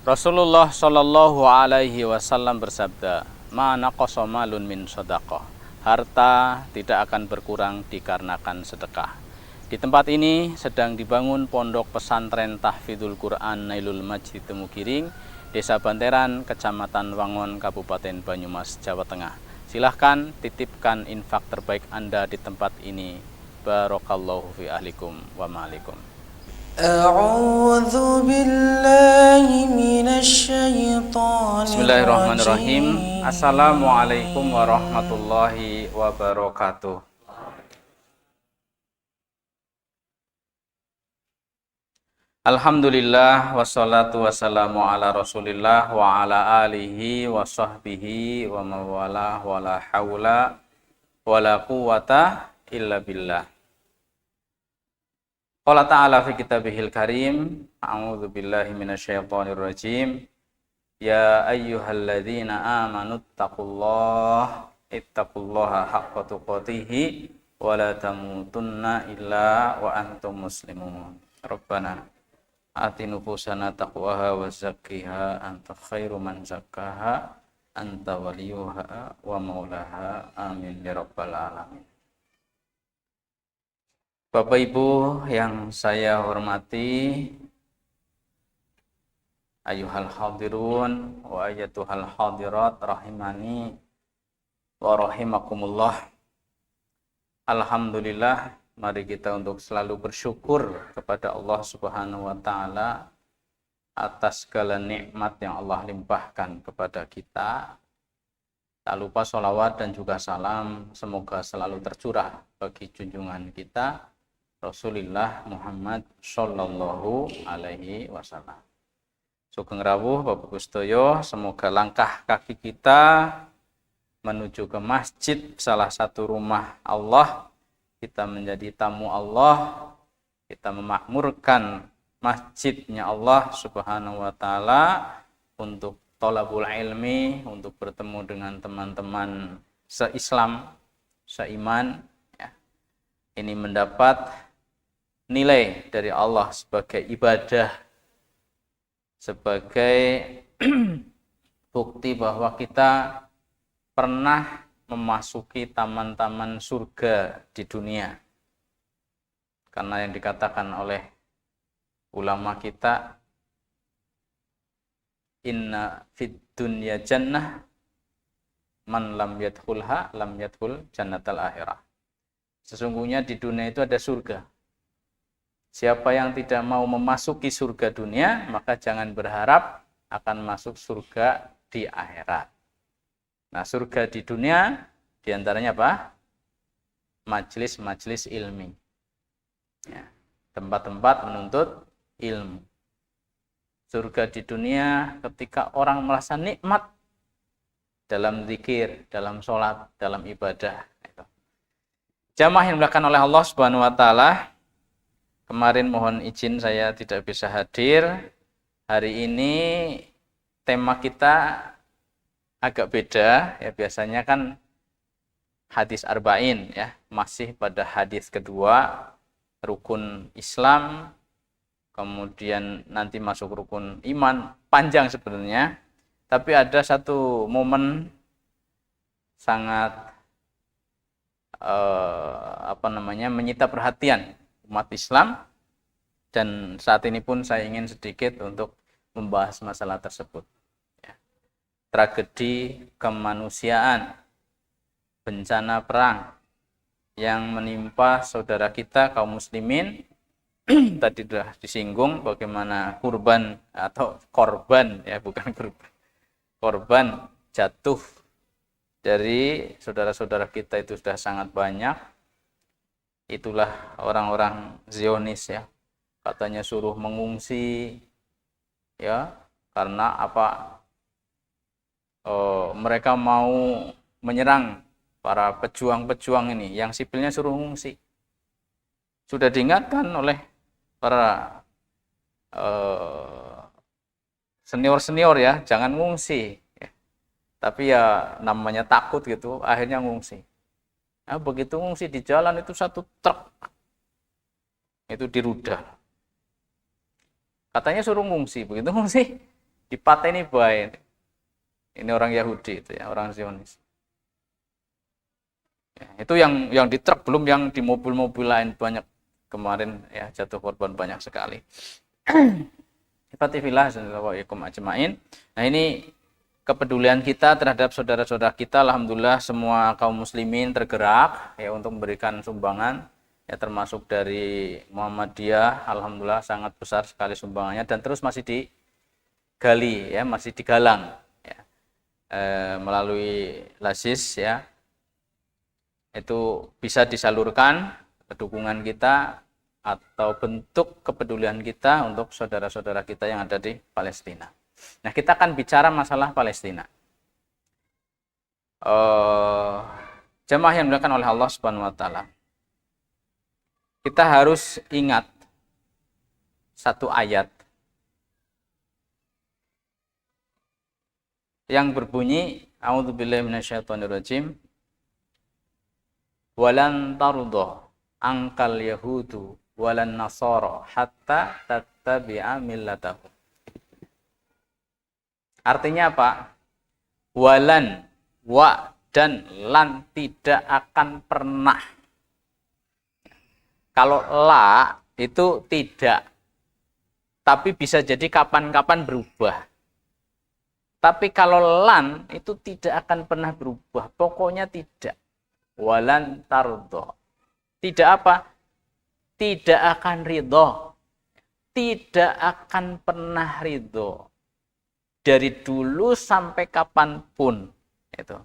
Rasulullah Shallallahu Alaihi Wasallam bersabda, "Ma naqasa malun min shadaqah." Harta tidak akan berkurang dikarenakan sedekah. Di tempat ini sedang dibangun pondok pesantren Tahfidzul Quran Nailul Majid Temugiring, Desa Banteran, Kecamatan Wangon, Kabupaten Banyumas, Jawa Tengah. Silahkan titipkan infak terbaik Anda di tempat ini. Barakallahu fi ahlikum wa ma'alikum. A'udzu billahi minasy syaithanir Bismillahirrahmanirrahim. rajim. Assalamualaikum warahmatullahi wabarakatuh. Alhamdulillah wassalatu wassalamu ala Rasulillah wa ala alihi wa sahbihi wa mawala wa la haula wa la quwata illa billah. Qala ta'ala fi kitabihil karim, a'udzu billahi minasyaitonir rajim. Ya ayyuhalladzina amanu ittaqullaha haqqa tuqatih wa la tamutunna illa wa antum muslimun. Rabbana ati nufusana taqwaha wa zakkiha anta khairu man zakkaha anta waliyuha wa maulaha amin ya rabbal alamin. Bapak Ibu yang saya hormati, ayuhal hadirun wa ayatuhal hadirat rahimani wa rahimakumullah. Alhamdulillah, mari kita untuk selalu bersyukur kepada Allah Subhanahu wa taala atas segala nikmat yang Allah limpahkan kepada kita. Tak lupa sholawat dan juga salam semoga selalu tercurah bagi junjungan kita Rasulullah Muhammad Sallallahu Alaihi Wasallam. Sugeng rawuh Bapak Gustoyo, semoga langkah kaki kita menuju ke masjid, salah satu rumah Allah, kita menjadi tamu Allah, kita memakmurkan masjidnya Allah Subhanahu wa taala untuk thalabul ilmi, untuk bertemu dengan teman-teman se-Islam, seiman, ya. Ini mendapat nilai dari Allah sebagai ibadah, sebagai bukti bahwa kita pernah memasuki taman-taman surga di dunia. Karena yang dikatakan oleh ulama kita, inna fid dunya jannah man lam yadkhulha lam yadkhul jannatal akhirah. Sesungguhnya di dunia itu ada surga. Siapa yang tidak mau memasuki surga dunia, maka jangan berharap akan masuk surga di akhirat. Nah, surga di dunia diantaranya apa? Majelis-majelis ilmi, ya, tempat-tempat menuntut ilmu. Surga di dunia ketika orang merasa nikmat dalam zikir, dalam sholat, dalam ibadah. Jamaah yang dimuliakan oleh Allah Subhanahu wa taala, kemarin mohon izin saya tidak bisa hadir. Hari ini tema kita agak beda, ya, biasanya kan hadis arba'in, ya, masih pada hadis kedua, rukun Islam, kemudian nanti masuk rukun iman, panjang sebenarnya, tapi ada satu momen sangat menyita perhatian umat Islam, dan saat ini pun saya ingin sedikit untuk membahas masalah tersebut. Tragedi kemanusiaan, bencana perang yang menimpa saudara kita kaum muslimin. Tadi sudah disinggung bagaimana kurban atau korban, ya, bukan kurban, korban jatuh dari saudara-saudara kita itu sudah sangat banyak. Itulah orang-orang Zionis, ya, katanya suruh mengungsi, ya, karena apa? Mereka mau menyerang para pejuang-pejuang ini, yang sipilnya suruh mengungsi. Sudah diingatkan oleh para senior-senior, ya, jangan ngungsi, ya. Tapi ya namanya takut gitu, akhirnya ngungsi. Nah, begitu ngungsi di jalan itu satu truk itu dirudal. Katanya suruh ngungsi, begitu ngungsi dipateni bae. Ini orang Yahudi itu ya, orang Zionis. Ya, itu yang di truk, belum yang di mobil-mobil lain banyak kemarin ya, jatuh korban banyak sekali. Ifatifillah sallallahu ajmain. Nah, ini kepedulian kita terhadap saudara-saudara kita, alhamdulillah semua kaum muslimin tergerak ya untuk memberikan sumbangan ya, termasuk dari Muhammadiyah, alhamdulillah sangat besar sekali sumbangannya dan terus masih digali ya, masih digalang ya, melalui Lasis ya. Itu bisa disalurkan dukungan kita atau bentuk kepedulian kita untuk saudara-saudara kita yang ada di Palestina. Nah, kita akan bicara masalah Palestina. Jemaah yang dimuliakan oleh Allah Subhanahu wa taala. Kita harus ingat satu ayat yang berbunyi, A'udzubillahi minasyaitonirrajim. Walan tarudho angkal yahudu walan nasoro hatta tattabi'a millatahum. Artinya apa? Walan, wa, dan lan tidak akan pernah. Kalau la itu tidak, tapi bisa jadi kapan-kapan berubah. Tapi kalau lan itu tidak akan pernah berubah, pokoknya tidak. Walan tardo. Tidak apa? Tidak akan ridho. Tidak akan pernah ridho. Dari dulu sampai kapanpun. Itu.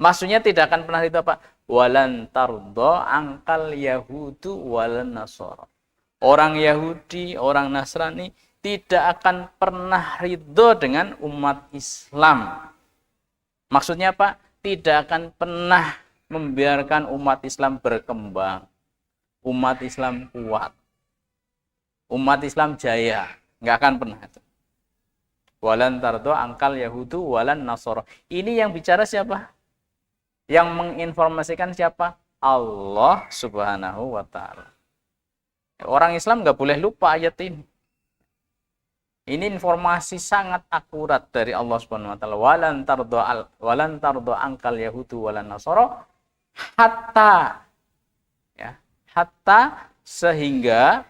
Maksudnya tidak akan pernah ridho apa? Walan tardo angkal yahudu walan nasoro. Orang Yahudi, orang Nasrani tidak akan pernah ridho dengan umat Islam. Maksudnya apa? Tidak akan pernah membiarkan umat Islam berkembang, umat Islam kuat, umat Islam jaya, nggak akan pernah itu. Walan tardo angkal yahudu walan nasoro. Ini yang bicara siapa? Yang menginformasikan siapa? Allah Subhanahu wa taala. Orang Islam nggak boleh lupa ayat ini. Ini informasi sangat akurat dari Allah Subhanahu wa taala. Walan tardo angkal yahudu walan nasoro hatta ya, hatta sehingga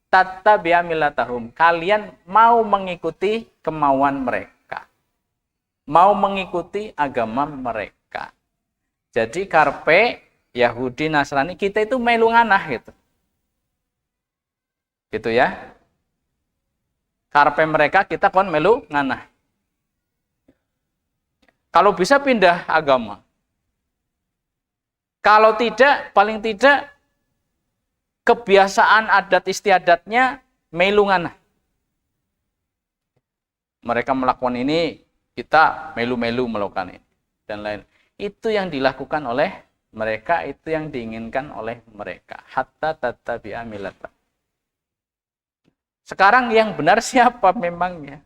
tattabi'a millatahum, kalian mau mengikuti kemauan mereka, mau mengikuti agama mereka. Jadi karpe Yahudi Nasrani kita itu melu nganah gitu ya, karpe mereka kita kon melu nganah. Kalau bisa pindah agama. Kalau tidak, paling tidak kebiasaan adat istiadatnya melungan. Mereka melakukan ini, kita melu-melu melakukan ini dan lain. Itu yang dilakukan oleh mereka, itu yang diinginkan oleh mereka. Hatta tattabi'a millatahum. Sekarang yang benar siapa memangnya?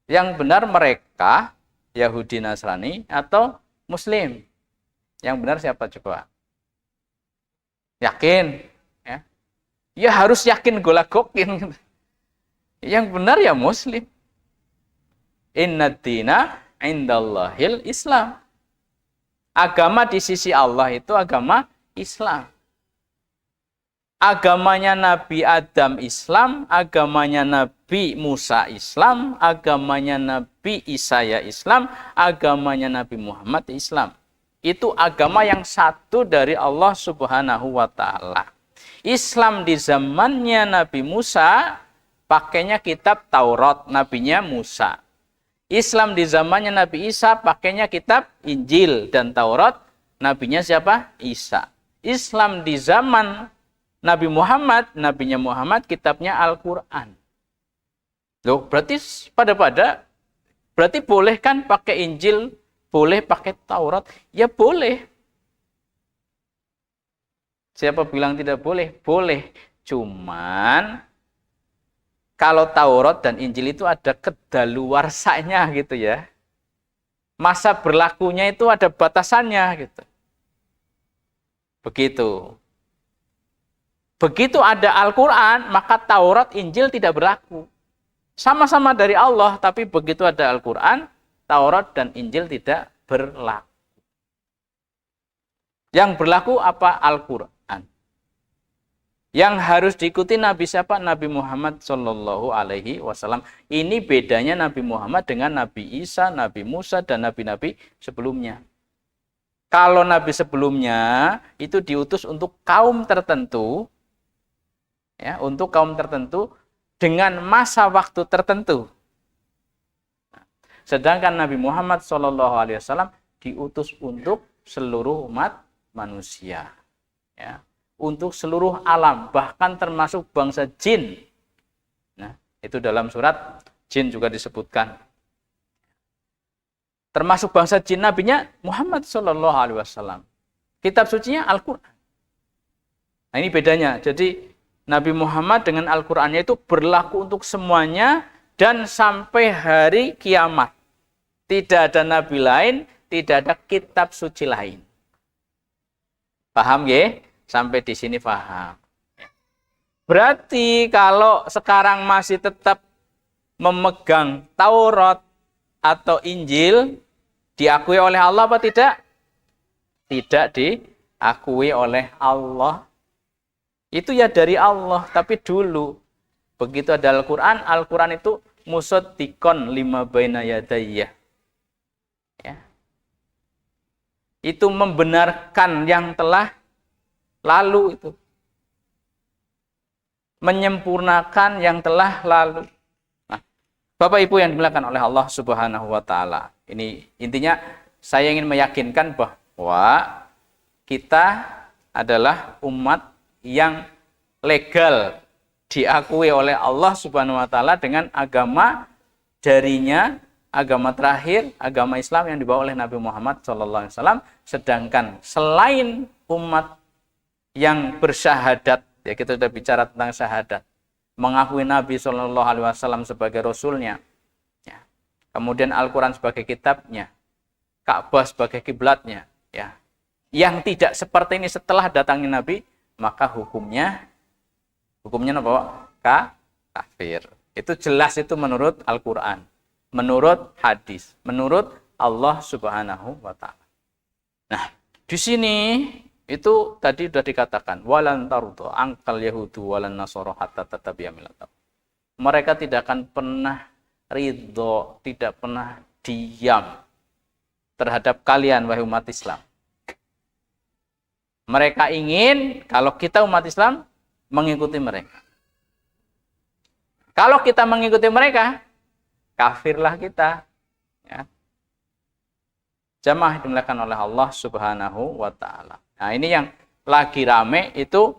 Yang benar mereka Yahudi Nasrani atau Muslim? Yang benar siapa coba? Yakin? Ya, ya harus yakin golagokin. Yang benar ya Muslim. Innad dina indallahil Islam. Agama di sisi Allah itu agama Islam. Agamanya Nabi Adam Islam, agamanya Nabi Musa Islam, agamanya Nabi Isa Islam, agamanya Nabi Muhammad Islam. Itu agama yang satu dari Allah Subhanahu wa taala. Islam di zamannya Nabi Musa pakainya kitab Taurat, nabinya Musa. Islam di zamannya Nabi Isa pakainya kitab Injil dan Taurat, nabinya siapa? Isa. Islam di zaman Nabi Muhammad, nabinya Muhammad, kitabnya Al-Qur'an. Loh, berarti berarti boleh kan pakai Injil? Boleh pakai Taurat? Ya boleh. Siapa bilang tidak boleh? Boleh. Cuman kalau Taurat dan Injil itu ada kedaluarsanya gitu ya. Masa berlakunya itu ada batasannya gitu. Begitu. Begitu ada Al-Quran, maka Taurat, Injil tidak berlaku. Sama-sama dari Allah, tapi begitu ada Al-Quran, Taurat dan Injil tidak berlaku. Yang berlaku apa? Al-Quran. Yang harus diikuti Nabi siapa? Nabi Muhammad Shallallahu Alaihi Wasallam. Ini bedanya Nabi Muhammad dengan Nabi Isa, Nabi Musa, dan nabi-nabi sebelumnya. Kalau nabi sebelumnya itu diutus untuk kaum tertentu, ya, untuk kaum tertentu dengan masa waktu tertentu. Sedangkan Nabi Muhammad Shallallahu Alaihi Wasallam diutus untuk seluruh umat manusia, ya, untuk seluruh alam, bahkan termasuk bangsa jin. Nah, itu dalam surat jin juga disebutkan. Termasuk bangsa jin, nabinya Muhammad Shallallahu Alaihi Wasallam. Kitab sucinya Al-Quran. Nah, ini bedanya. Jadi Nabi Muhammad dengan Al-Qurannya itu berlaku untuk semuanya dan sampai hari kiamat. Tidak ada nabi lain, tidak ada kitab suci lain. Paham ya? Sampai di sini paham. Berarti kalau sekarang masih tetap memegang Taurat atau Injil, diakui oleh Allah apa tidak? Tidak diakui oleh Allah. Itu ya dari Allah, tapi dulu begitu ada Al-Quran, Al-Quran itu musaddiqon lima baina yadayya. Ya. Itu membenarkan yang telah lalu itu. Menyempurnakan yang telah lalu. Nah, Bapak Ibu yang dimuliakan oleh Allah Subhanahu wa taala. Ini intinya saya ingin meyakinkan bahwa kita adalah umat yang legal diakui oleh Allah Subhanahu wa taala dengan agama darinya, agama terakhir, agama Islam yang dibawa oleh Nabi Muhammad SAW. Sedangkan selain umat yang bersyahadat, ya kita sudah bicara tentang syahadat, mengakui Nabi SAW sebagai Rasulnya, ya. Kemudian Al-Quran sebagai kitabnya, Ka'bah sebagai kiblatnya, ya. Yang tidak seperti ini setelah datangnya Nabi, maka hukumnya apa? Kafir. Itu jelas, itu menurut Al-Quran, menurut hadis, menurut Allah Subhanahu wa taala. Nah, di sini itu tadi sudah dikatakan walan tarudhu angkal yahudu walan nasara hatta tattabi'a millatahum. Mereka tidak akan pernah ridho, tidak pernah diam terhadap kalian wahai umat Islam. Mereka ingin kalau kita umat Islam mengikuti mereka. Kalau kita mengikuti mereka, kafirlah kita. Ya. Jamaah dimuliakan oleh Allah Subhanahu wa taala. Nah, ini yang lagi rame itu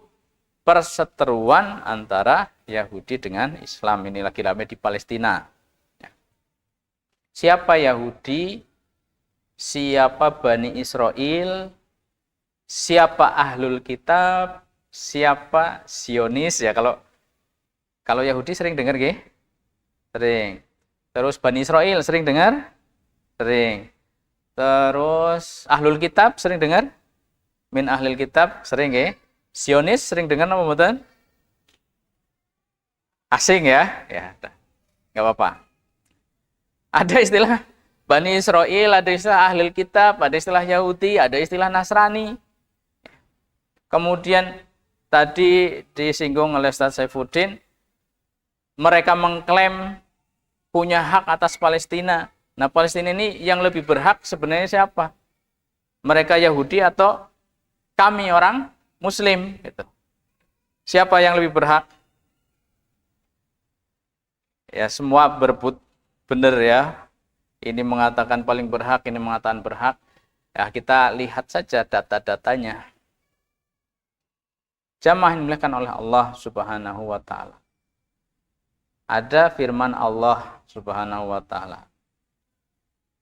perseteruan antara Yahudi dengan Islam. Ini lagi rame di Palestina. Ya. Siapa Yahudi? Siapa Bani Israel? Siapa Ahlul Kitab? Siapa Zionis? Ya, kalau Yahudi sering dengar nggih? Sering. Terus Bani Israel sering dengar? Sering. Terus Ahlul Kitab sering dengar? Min ahlil kitab sering ya. Zionis sering dengar nama mboten? Asing ya? Ya, enggak apa-apa. Ada istilah Bani Israel, ada istilah ahlil kitab, ada istilah Yahudi, ada istilah Nasrani. Kemudian tadi disinggung oleh Ustaz Saifuddin, mereka mengklaim punya hak atas Palestina. Nah, Palestina ini yang lebih berhak sebenarnya siapa? Mereka Yahudi atau kami orang Muslim? Gitu. Siapa yang lebih berhak? Ya, semua berebut benar ya. Ini mengatakan paling berhak, ini mengatakan berhak. Ya, kita lihat saja data-datanya. Jamaah yang dimuliakan oleh Allah Subhanahu wa taala. Ada firman Allah Subhanahu wa taala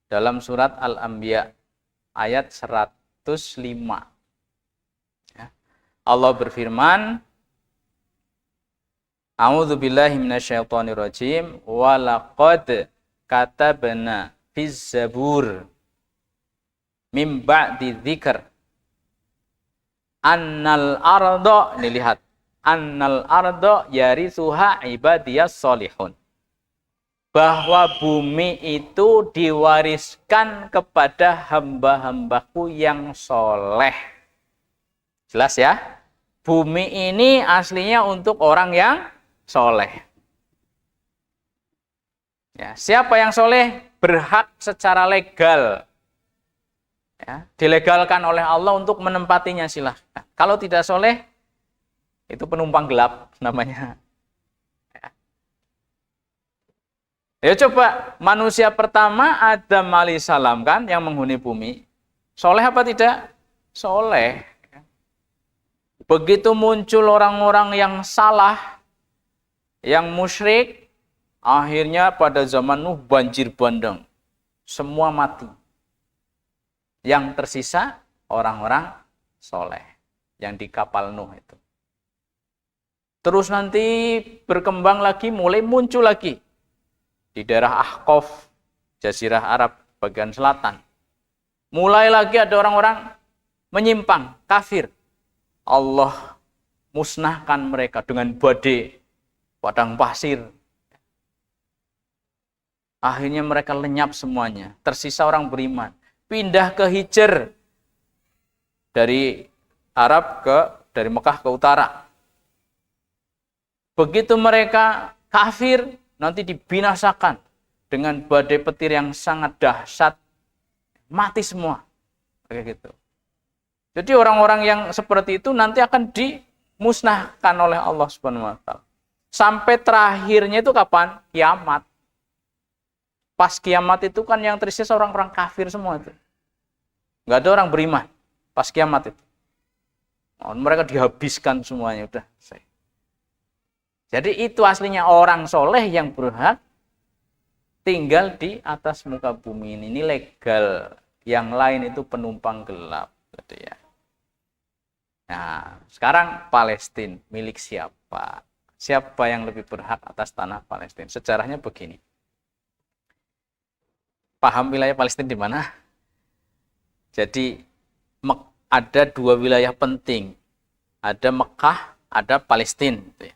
dalam surat Al-Anbiya ayat 105. Ya. Allah berfirman, A'udzubillahi minasyaitonirrajim wa laqad katabna fiz zabur mim ba'di dzikr annal arda, ini lihat, annal arda yarithuha ibadiyas solihun. bahwa bumi itu diwariskan kepada hamba-hambaku yang soleh. Jelas ya? Bumi ini aslinya untuk orang yang soleh. Ya, siapa yang soleh berhak secara legal, ya, dilegalkan oleh Allah untuk menempatinya, silahkan. Kalau tidak soleh, itu penumpang gelap namanya. Ya coba, manusia pertama Adam alaihissalam kan yang menghuni bumi. Soleh apa tidak? Soleh. Begitu muncul orang-orang yang salah, yang musyrik, akhirnya pada zaman Nuh banjir bandang. Semua mati. Yang tersisa orang-orang soleh yang di kapal Nuh itu. Terus nanti berkembang lagi, mulai muncul lagi di daerah Ahqaf, Jazirah Arab bagian selatan. Mulai lagi ada orang-orang menyimpang, kafir. Allah musnahkan mereka dengan badai, padang pasir. Akhirnya mereka lenyap semuanya. Tersisa orang beriman. Pindah ke Hijr. Dari dari Mekah ke utara. Begitu mereka kafir, nanti dibinasakan dengan badai petir yang sangat dahsyat, mati semua, kayak gitu. Jadi orang-orang yang seperti itu nanti akan dimusnahkan oleh Allah Subhanahu wa taala. Sampai terakhirnya itu kapan? Kiamat. Pas kiamat itu kan yang tersisa orang-orang kafir semua itu. Nggak ada orang beriman pas kiamat itu. Mereka dihabiskan semuanya, udah selesai. Jadi itu aslinya orang soleh yang berhak tinggal di atas muka bumi ini. Ini legal. Yang lain itu penumpang gelap. Gitu ya. Nah, sekarang Palestina milik siapa? Siapa yang lebih berhak atas tanah Palestina? Sejarahnya begini. Paham wilayah Palestina di mana? Jadi ada dua wilayah penting. Ada Mekah, ada Palestina. Gitu ya.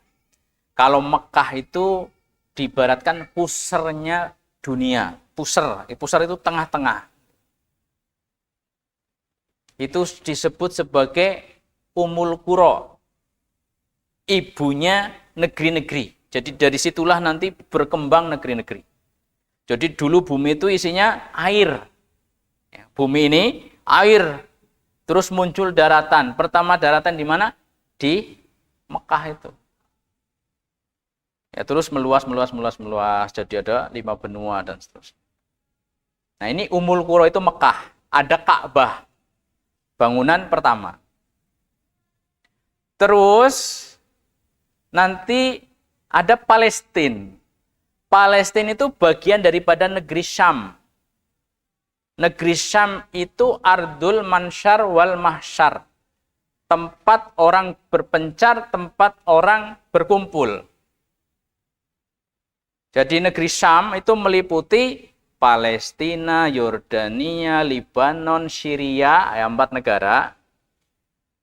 Kalau Mekah itu diibaratkan pusernya dunia. Puser itu tengah-tengah. Itu disebut sebagai Ummul Qura. Ibunya negeri-negeri. Jadi dari situlah nanti berkembang negeri-negeri. Jadi dulu bumi itu isinya air. Bumi ini air. Terus muncul daratan. Pertama daratan di mana? Di Mekah itu. Ya, terus meluas. Jadi ada 5 benua dan seterusnya. Nah ini Ummul Qura itu Mekah. Ada Ka'bah. Bangunan pertama. Terus nanti ada Palestina. Palestina itu bagian daripada negeri Syam. Negeri Syam itu Ardul Mansyar wal Mahsyar. Tempat orang berpencar, tempat orang berkumpul. Jadi negeri Syam itu meliputi Palestina, Yordania, Libanon, Syria, 4 negara.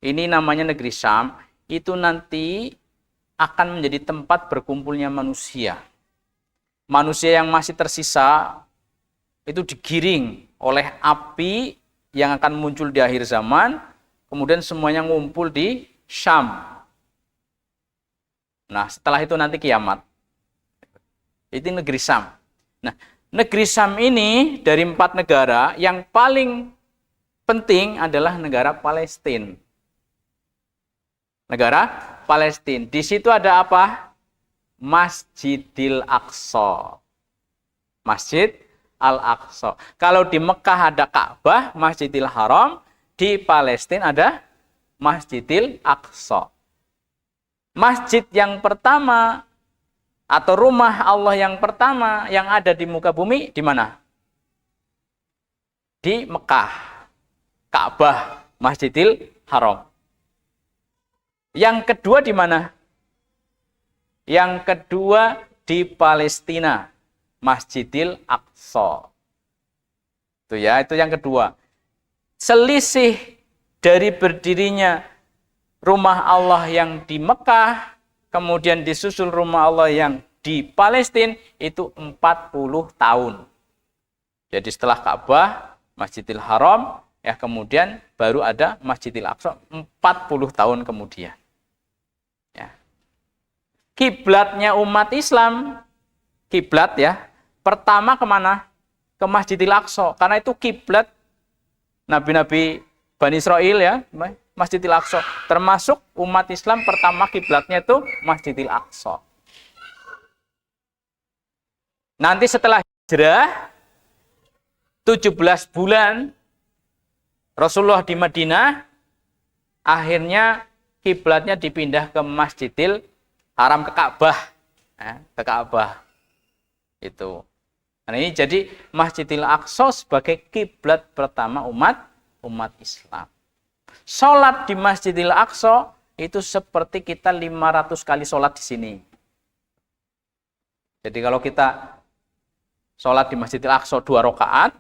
Ini namanya negeri Syam. Itu nanti akan menjadi tempat berkumpulnya manusia. Manusia yang masih tersisa itu digiring oleh api yang akan muncul di akhir zaman. Kemudian semuanya ngumpul di Syam. Nah setelah itu nanti kiamat. Itu negeri Syam. Nah negeri Syam ini dari 4 negara yang paling penting adalah negara Palestina. Negara Palestina. Di situ ada apa? Masjidil Aqsa. Masjid Al-Aqsa. Kalau di Mekah ada Ka'bah, Masjidil Haram. Di Palestina ada Masjidil Aqsa. Masjid yang pertama atau rumah Allah yang pertama yang ada di muka bumi di mana? Di Mekah. Ka'bah, Masjidil Haram. Yang kedua di mana? Yang kedua di Palestina, Masjidil Aqsa. Itu ya, itu yang kedua. Selisih dari berdirinya rumah Allah yang di Mekah, kemudian disusul rumah Allah yang di Palestina itu 40 tahun. Jadi setelah Ka'bah, Masjidil Haram, ya kemudian baru ada Masjidil Aqsa 40 tahun kemudian. Ya. Kiblatnya umat Islam, kiblat ya, pertama kemana? Ke Masjidil Aqsa, karena itu kiblat Nabi-Nabi Bani Israel ya, Masjidil Aqsa. Termasuk umat Islam pertama kiblatnya itu Masjidil Aqsa. Nanti setelah hijrah 17 bulan Rasulullah di Madinah, akhirnya kiblatnya dipindah ke Masjidil Haram, ke Ka'bah. Ke Ka'bah. Itu. Nah, ini jadi Masjidil Aqsa sebagai kiblat pertama umat Islam. Sholat di Masjidil Aqsa itu seperti kita 500 kali sholat di sini. Jadi kalau kita sholat di Masjidil Aqsa 2 rakaat,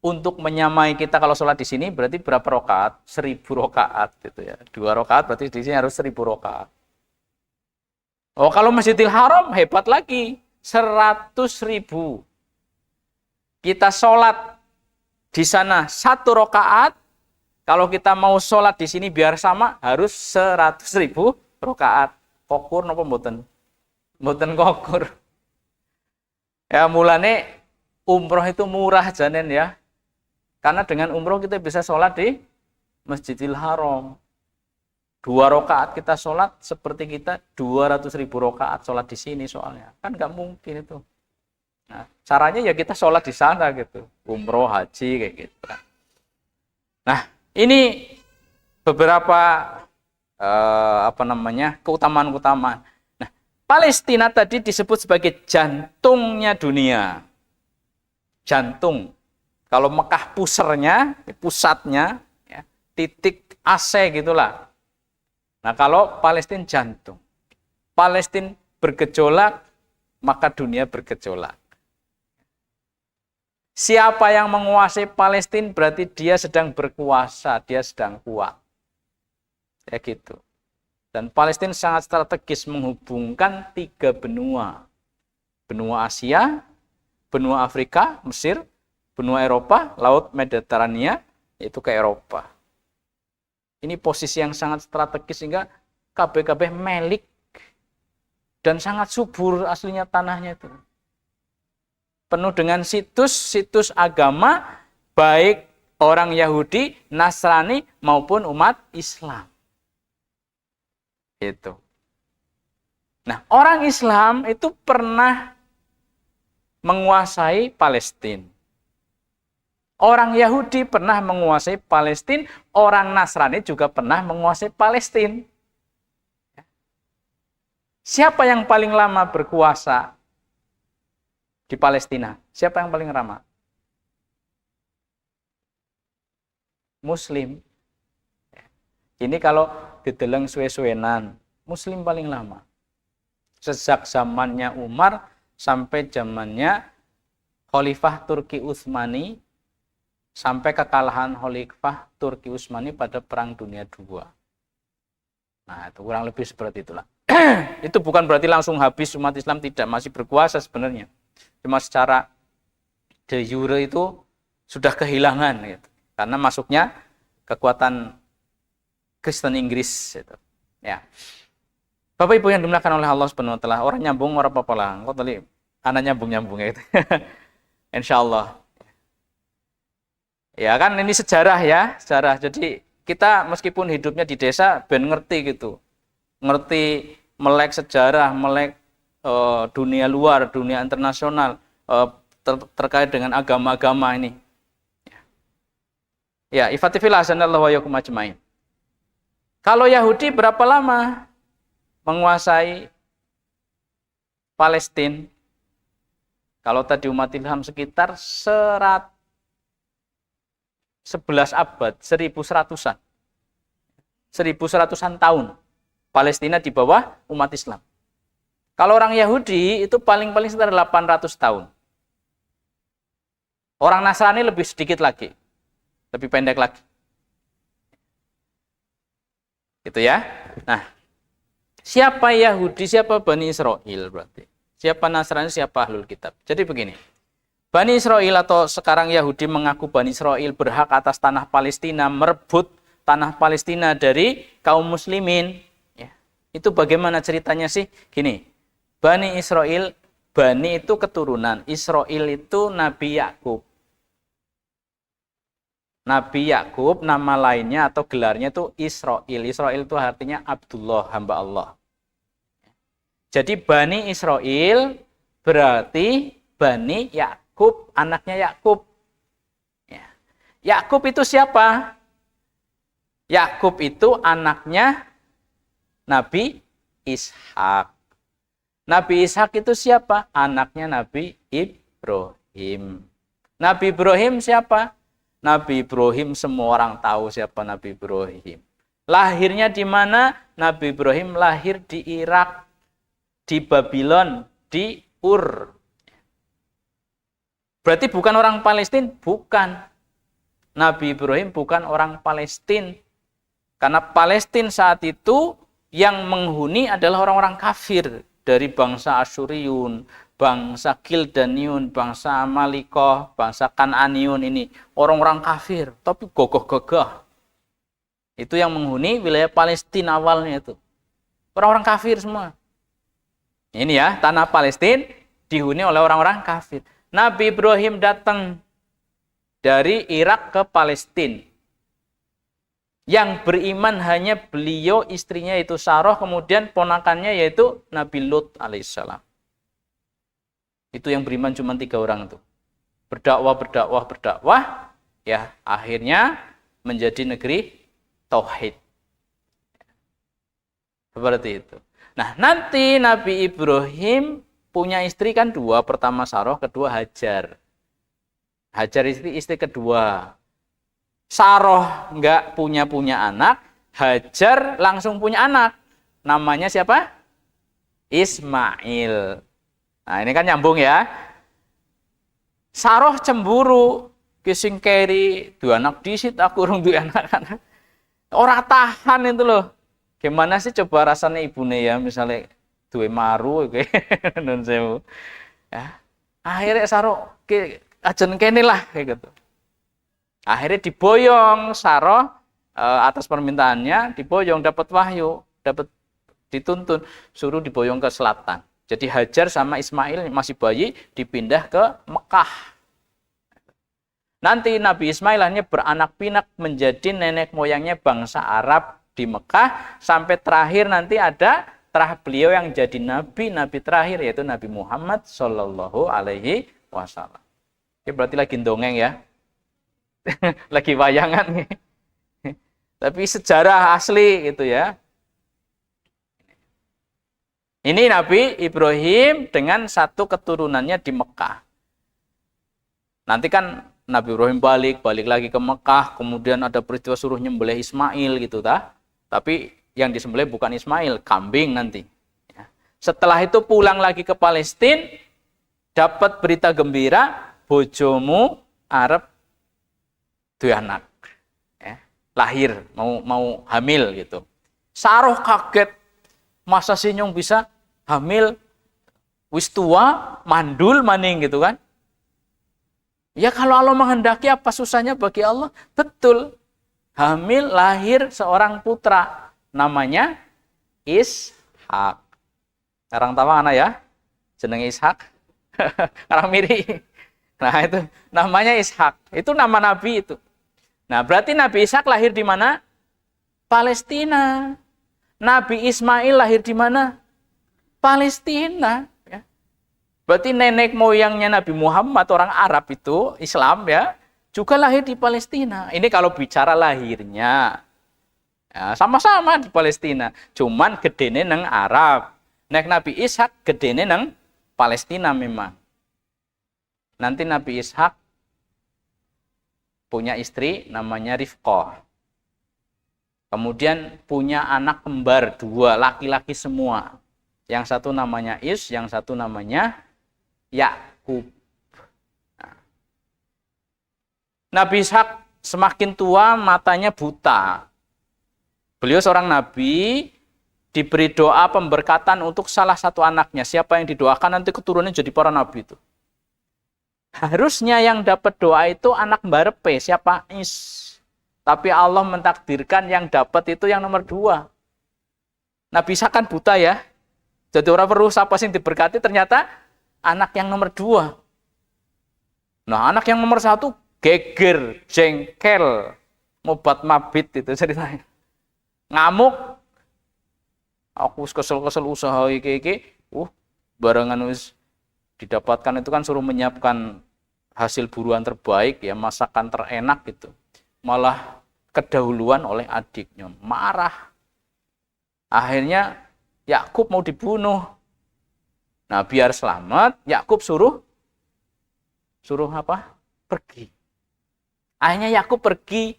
untuk menyamai kita kalau sholat di sini berarti berapa rakaat? 1000 rakaat gitu ya. 2 rakaat berarti di sini harus 1000 rakaat. Oh, kalau Masjidil Haram hebat lagi, 100.000. Kita sholat di sana 1 rakaat, kalau kita mau sholat di sini biar sama harus 100.000 rakaat. Kokur napa mboten? Mboten kokur. Ya mulane umroh itu murah janen ya. Karena dengan umroh kita bisa sholat di Masjidil Haram. 2 rakaat kita sholat seperti kita 200.000 rakaat sholat di sini soalnya. Kan nggak mungkin itu. Nah, caranya ya kita sholat di sana gitu. Umroh, haji kayak gitu. Nah, ini beberapa keutamaan-keutamaan. Nah, Palestina tadi disebut sebagai jantungnya dunia. Jantung. Kalau Mekah pusernya, pusatnya, ya, titik AC gitulah. Nah, kalau Palestina jantung. Palestina bergejolak, maka dunia bergejolak. Siapa yang menguasai Palestina berarti dia sedang berkuasa, dia sedang kuat. Ya gitu. Dan Palestina sangat strategis menghubungkan 3 benua. Benua Asia, benua Afrika, Mesir, benua Eropa, Laut Mediterania, yaitu ke Eropa. Ini posisi yang sangat strategis sehingga KB melik dan sangat subur aslinya tanahnya itu. Penuh dengan situs-situs agama, baik orang Yahudi, Nasrani, maupun umat Islam. Itu. Nah, orang Islam itu pernah menguasai Palestina. Orang Yahudi pernah menguasai Palestina, orang Nasrani juga pernah menguasai Palestina. Siapa yang paling lama berkuasa di Palestina? Siapa yang paling lama? Muslim. Ini kalau dideleng suwe-suwenan, Muslim paling lama. Sejak zamannya Umar sampai zamannya Khalifah Turki Utsmani, sampai kekalahan Khalifah Turki Utsmani pada Perang Dunia II. Nah, itu kurang lebih seperti itulah. Itu bukan berarti langsung habis umat Islam tidak, masih berkuasa sebenarnya. Cuma secara de jure itu sudah kehilangan gitu. Karena masuknya kekuatan Kristen Inggris gitu. Ya. Bapak Ibu yang dimuliakan oleh Allah Subhanahu wa taala, orang nyambung ora apa-apa lah. Engko tadi anak nyambung-nyambung gitu. Insyaallah. Ya kan ini sejarah ya, sejarah. Jadi kita meskipun hidupnya di desa ben ngerti gitu. Ngerti melek sejarah, melek dunia luar, dunia internasional terkait dengan agama-agama ini. Ya, ifatifillah sanallahu wa yakum ajmain. Kalau Yahudi berapa lama menguasai Palestina? Kalau tadi umat Islam sekitar 11 abad, 1100-an. 1100-an tahun. Palestina di bawah umat Islam. Kalau orang Yahudi itu paling-paling sekitar 800 tahun. Orang Nasrani lebih sedikit lagi. Lebih pendek lagi. Itu ya. Nah, siapa Yahudi, siapa Bani Israel berarti? Siapa Nasrani, siapa Ahlul Kitab. Jadi begini. Bani Israel atau sekarang Yahudi mengaku Bani Israel berhak atas tanah Palestina, merebut tanah Palestina dari kaum muslimin. Ya. Itu bagaimana ceritanya sih? Gini, Bani Israel, Bani itu keturunan, Israel itu Nabi Yakub. Nabi Yakub nama lainnya atau gelarnya itu Israel. Israel itu artinya Abdullah, hamba Allah. Jadi Bani Israel berarti Bani Yakub, anaknya Yakub. Ya. Yakub itu siapa? Yakub itu anaknya Nabi Ishak. Nabi Ishak itu siapa? Anaknya Nabi Ibrahim. Nabi Ibrahim siapa? Nabi Ibrahim semua orang tahu siapa Nabi Ibrahim. Lahirnya di mana? Nabi Ibrahim lahir di Irak, di Babylon, di Ur. Berarti bukan orang Palestina? Bukan. Nabi Ibrahim bukan orang Palestina. Karena Palestina saat itu yang menghuni adalah orang-orang kafir dari bangsa Asyuriyun, bangsa Kildaniun, bangsa Amalikoh, bangsa Kananiun ini. Orang-orang kafir, tapi gogoh-gogoh. Itu yang menghuni wilayah Palestina awalnya itu. Orang-orang kafir semua. Ini ya, tanah Palestina dihuni oleh orang-orang kafir. Nabi Ibrahim datang dari Irak ke Palestina. Yang beriman hanya beliau, istrinya itu Sarah, kemudian ponakannya yaitu Nabi Lut alaihissalam. Itu yang beriman cuma 3 orang itu. Berdakwah, ya akhirnya menjadi negeri tauhid. Seperti itu. Nah, nanti Nabi Ibrahim punya istri kan 2, pertama Sarah, kedua Hajar. Hajar istri kedua. Sarah nggak punya anak, Hajar langsung punya anak. Namanya siapa? Ismail. Nah, ini kan nyambung ya. Sarah cemburu, kissing keri, 2 anak disit, aku urung 2 anak. Orang tahan itu loh. Gimana sih coba rasanya ibune ya, misalnya 2 maru kayak non sewu. Ya. Akhirnya Sarah ajen kene lah kayak gitu. Akhirnya diboyong Sarah atas permintaannya, diboyong, dapat wahyu, dapat dituntun, suruh diboyong ke selatan. Jadi Hajar sama Ismail masih bayi dipindah ke Mekah. Nanti Nabi Ismail hanya beranak pinak menjadi nenek moyangnya bangsa Arab di Mekah, sampai terakhir nanti ada beliau yang jadi nabi terakhir yaitu Nabi Muhammad Shallallahu Alaihi Wasallam. Ini berarti lagi dongeng ya. Lagi wayangan nih. Tapi sejarah asli gitu ya. Ini Nabi Ibrahim dengan 1 keturunannya di Mekah. Nanti kan Nabi Ibrahim balik lagi ke Mekah, kemudian ada peristiwa suruh nyembelih Ismail gitu ta. Tapi yang disembelih bukan Ismail, kambing nanti. Ya. Setelah itu pulang lagi ke Palestina, dapat berita gembira, bojomu Arab 2 anak, ya, lahir, mau hamil gitu. Sarah kaget, masa sih nyong bisa hamil, wis tua, mandul maning gitu kan? Ya kalau Allah menghendaki apa susahnya bagi Allah? Betul, hamil lahir seorang putra, namanya Ishak. Sekarang tahu anak ya, jenenge Ishak, orang miri. Nah itu namanya Ishak, itu nama Nabi itu. Nah, berarti Nabi Ishak lahir di mana? Palestina. Nabi Ismail lahir di mana? Palestina. Ya. Berarti nenek moyangnya Nabi Muhammad, orang Arab itu, Islam ya, juga lahir di Palestina. Ini kalau bicara lahirnya. Ya, sama-sama di Palestina. Cuman gedene nang Arab. Nek Nabi Ishak gedene nang Palestina memang. Nanti Nabi Ishak punya istri namanya Rifqah. Kemudian punya anak kembar 2, laki-laki semua. Yang satu namanya Is, yang satu namanya Yakub. Nah. Nabi Ishak semakin tua, matanya buta. Beliau seorang nabi, diberi doa pemberkatan untuk salah satu anaknya. Siapa yang didoakan nanti keturunannya jadi para nabi itu. Harusnya yang dapat doa itu anak mbarepe, siapa? Is. Tapi Allah mentakdirkan yang dapat itu yang nomor 2. Nabi Isa kan buta ya. Jadi orang perlu siapa sih diberkati, ternyata anak yang nomor 2. Nah, anak yang nomor 1 geger, jengkel, mobat mabit itu ceritanya. Ngamuk. Aku kesel-kesel usaha iki. Barengan wis didapatkan itu kan suruh menyiapkan hasil buruan terbaik ya, masakan terenak gitu. Malah kedahuluan oleh adiknya. Marah. Akhirnya Yakub mau dibunuh. Nah, biar selamat, Yakub suruh apa? Pergi. Akhirnya Yakub pergi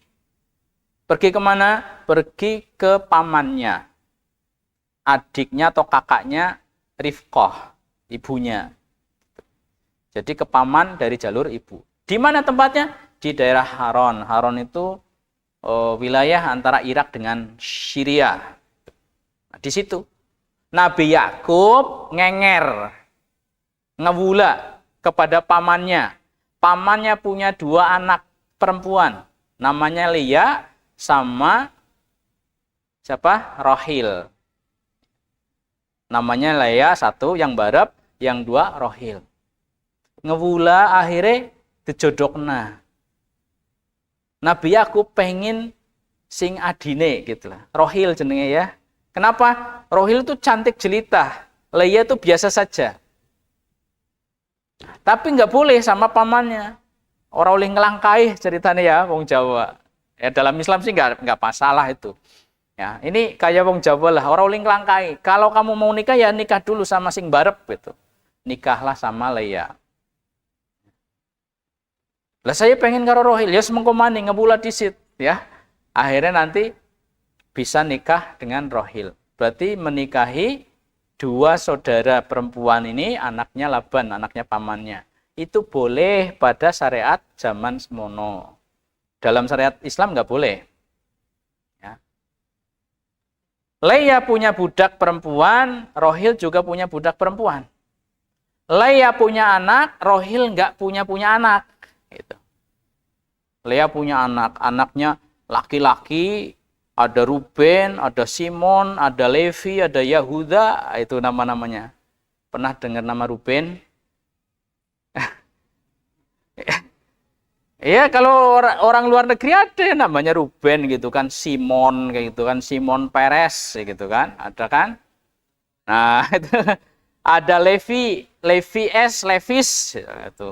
kemana? Pergi ke pamannya, adiknya atau kakaknya Rifqah, ibunya. Jadi ke paman dari jalur ibu. Di mana tempatnya? Di daerah Haron. Haron itu wilayah antara Irak dengan Syria. Nah, di situ Nabi Yakub ngenger, ngewula kepada pamannya. Pamannya punya 2 anak perempuan, namanya Leah sama siapa? Rohil. Namanya Leah 1 yang barep, yang 2 Rohil. Ngewula akhirnya dijodokna. Nabi Yakub pengen sing adine gitu lah. Rohil jenenge ya. Kenapa? Rohil itu cantik jelita, Leah itu biasa saja. Tapi nggak boleh sama pamannya. Orang oleh ngelangkai ceritanya ya, wong Jawa. Ya dalam Islam sih nggak masalah itu. Ya ini kayak wong Jawa lah, orang oleh ngelangkai. Kalau kamu mau nikah ya nikah dulu sama sing barep gitu. Nikahlah sama Leah. Lah saya pengen karo Rohil, ya semengko maning ngebula disit ya. Akhirnya nanti bisa nikah dengan Rohil. Berarti menikahi 2 saudara perempuan ini, anaknya Laban, anaknya pamannya. Itu boleh pada syariat zaman semono. Dalam syariat Islam nggak boleh. Ya. Leah punya budak perempuan, Rohil juga punya budak perempuan. Leah punya anak, Rohil nggak punya anak. Gitu. Leah punya anak, anaknya laki-laki. Ada Ruben, ada Simon, ada Levi, ada Yahuda, itu nama-namanya. Pernah dengar nama Ruben? Ya, kalau orang luar negeri ada namanya Ruben gitu kan, Simon kayak gitu kan, Simon Peres gitu kan, ada kan? Nah, itu ada Levi, Levis itu.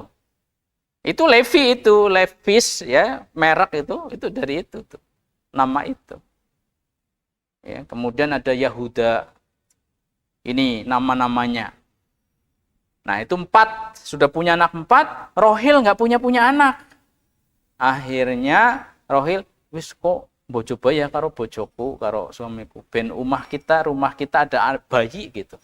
Itu Levi itu, Levis ya, merek itu dari itu tuh. Nama itu. Ya, kemudian ada Yahuda. Ini nama-namanya. Nah, itu 4. Sudah punya anak 4. Rohil nggak punya anak. Akhirnya Rohil, wis kok bojo ya karo bojoku, karo suamiku. Ben rumah kita ada bayi gitu.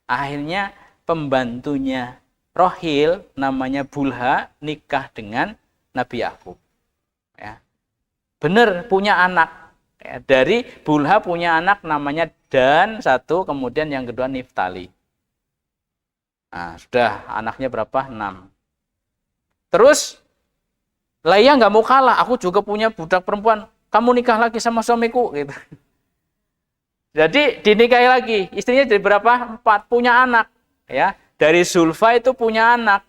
Akhirnya pembantunya Rohil namanya Bulha nikah dengan Nabi Yakub. Ya. Benar punya anak. Dari Bulha punya anak namanya Dan 1, kemudian yang kedua Niftali. Nah, sudah anaknya berapa? 6. Terus Leah nggak mau kalah, aku juga punya budak perempuan. Kamu nikah lagi sama suamiku gitu. Jadi dinikahi lagi, istrinya jadi berapa? 4, punya anak. Ya, dari Zulfa itu punya anak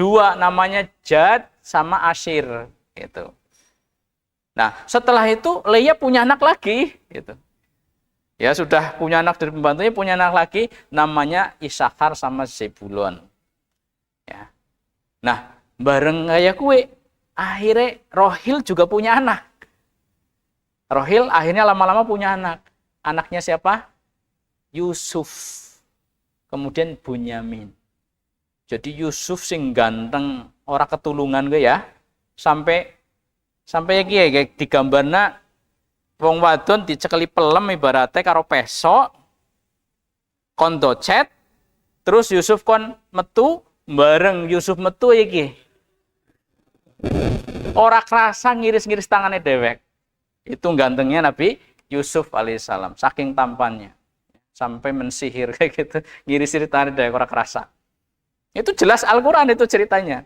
2, namanya Jad sama Ashir gitu. Nah, setelah itu Leah punya anak lagi gitu. Ya sudah punya anak dari pembantunya, punya anak lagi namanya Isakar sama Zebulon. Ya. Nah, bareng kayak kue, akhirnya Rohil juga punya anak. Rohil akhirnya lama-lama punya anak. Anaknya siapa? Yusuf. Kemudian Bunyamin. Jadi Yusuf sing ganteng, ora ketulungan gue ya. Sampai iki digambarna wong wadon dicekeli pelem ibaratnya karo pesok kon docet, terus Yusuf kon metu, bareng Yusuf metu iki ora kerasa ngiris-ngiris tangannya dewek. Itu gantengnya Nabi Yusuf alaihissalam, saking tampannya. Sampai mensihir kayak gitu, ngiris-iris tari dari orang kerasa. Itu jelas Al-Quran itu ceritanya.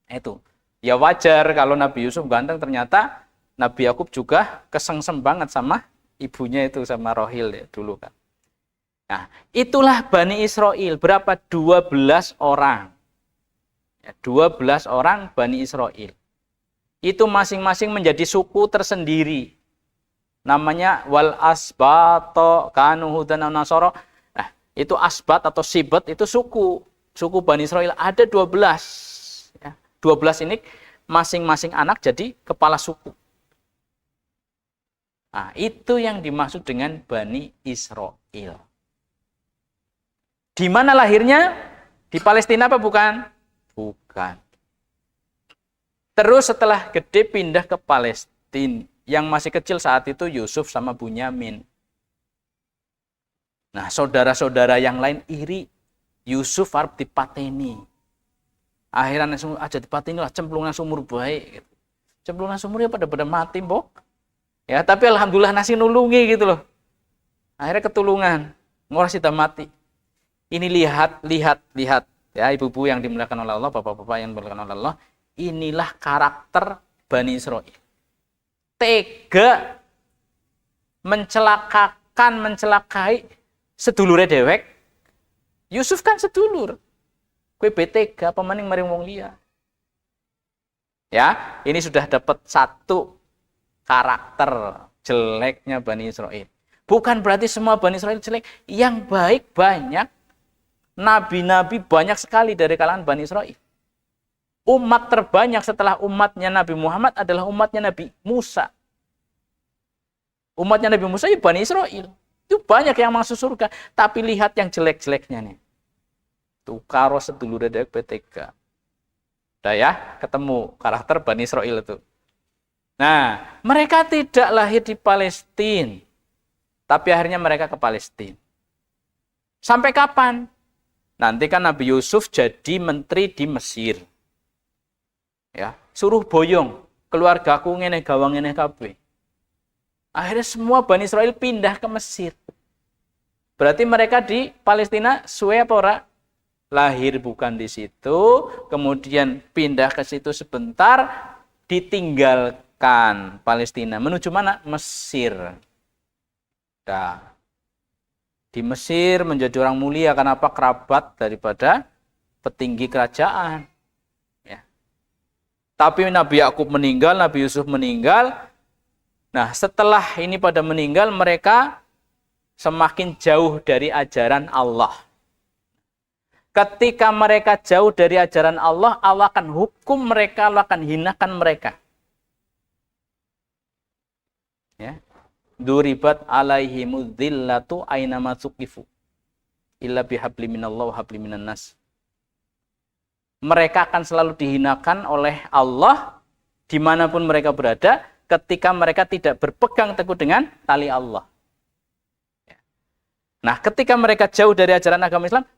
Itu. Ya wajar kalau Nabi Yusuf ganteng, ternyata Nabi Yakub juga kesengsem banget sama ibunya itu, sama Rohil ya, dulu kan. Nah, itulah Bani Israel. Berapa? 12 orang. Ya, 12 orang Bani Israel. Itu masing-masing menjadi suku tersendiri. Namanya wal asbato kanu hudan nasoro. Nah, itu asbat atau sibat itu suku Bani Israel ada 12. Ya, 12 ini masing-masing anak jadi kepala suku. Nah, itu yang dimaksud dengan Bani Israel. Di mana lahirnya? Di Palestina apa bukan? Bukan. Terus setelah gede pindah ke Palestina. Yang masih kecil saat itu Yusuf sama Bunyamin. Nah, saudara-saudara yang lain iri. Yusuf harus dipateni. Akhirnya aja dipateni lah, cemplungan sumur baik. Cemplungan sumur ya pada mati, Mbok. Ya, tapi alhamdulillah nasi nulungi gitu loh. Akhirnya ketulungan. Ngurus sudah mati. Ini lihat. Ya, ibu-ibu yang dimuliakan oleh Allah, bapak-bapak yang dimuliakan oleh Allah. Inilah karakter Bani Israel. Tega mencelakai sedulure dewek. Yusuf kan sedulur. Kue betega pemaning maring wong liya. Ya, ini sudah dapat satu karakter jeleknya Bani Israel. Bukan berarti semua Bani Israel jelek. Yang baik banyak. Nabi-nabi banyak sekali dari kalangan Bani Israel. Umat terbanyak setelah umatnya Nabi Muhammad adalah umatnya Nabi Musa. Umatnya Nabi Musa ya Bani Israel. Itu banyak yang masuk surga. Tapi lihat yang jelek-jeleknya nih. Tuh karo sedulur dewek PTK. Udah ya, ketemu karakter Bani Israel itu. Nah, mereka tidak lahir di Palestina. Tapi akhirnya mereka ke Palestina. Sampai kapan? Nanti kan Nabi Yusuf jadi menteri di Mesir. Ya, suruh boyong keluargaku ngene gawang ngene kabeh. Akhirnya semua Bani Israel pindah ke Mesir. Berarti mereka di Palestina suwe apa ora? Lahir bukan di situ, kemudian pindah ke situ sebentar, ditinggalkan Palestina. Menuju mana? Mesir. Nah, di Mesir menjadi orang mulia, kenapa? Kerabat daripada petinggi kerajaan. Tapi Nabi Yakub meninggal, Nabi Yusuf meninggal. Nah, setelah ini pada meninggal, mereka semakin jauh dari ajaran Allah. Ketika mereka jauh dari ajaran Allah, Allah akan hukum mereka, Allah akan hinakan mereka. Ya. Duribat alaihimudz dzillatu ainama tuqifu illa bihabli minallah wa habli minan nas. Mereka akan selalu dihinakan oleh Allah dimanapun mereka berada ketika mereka tidak berpegang teguh dengan tali Allah. Nah, ketika mereka jauh dari ajaran agama Islam,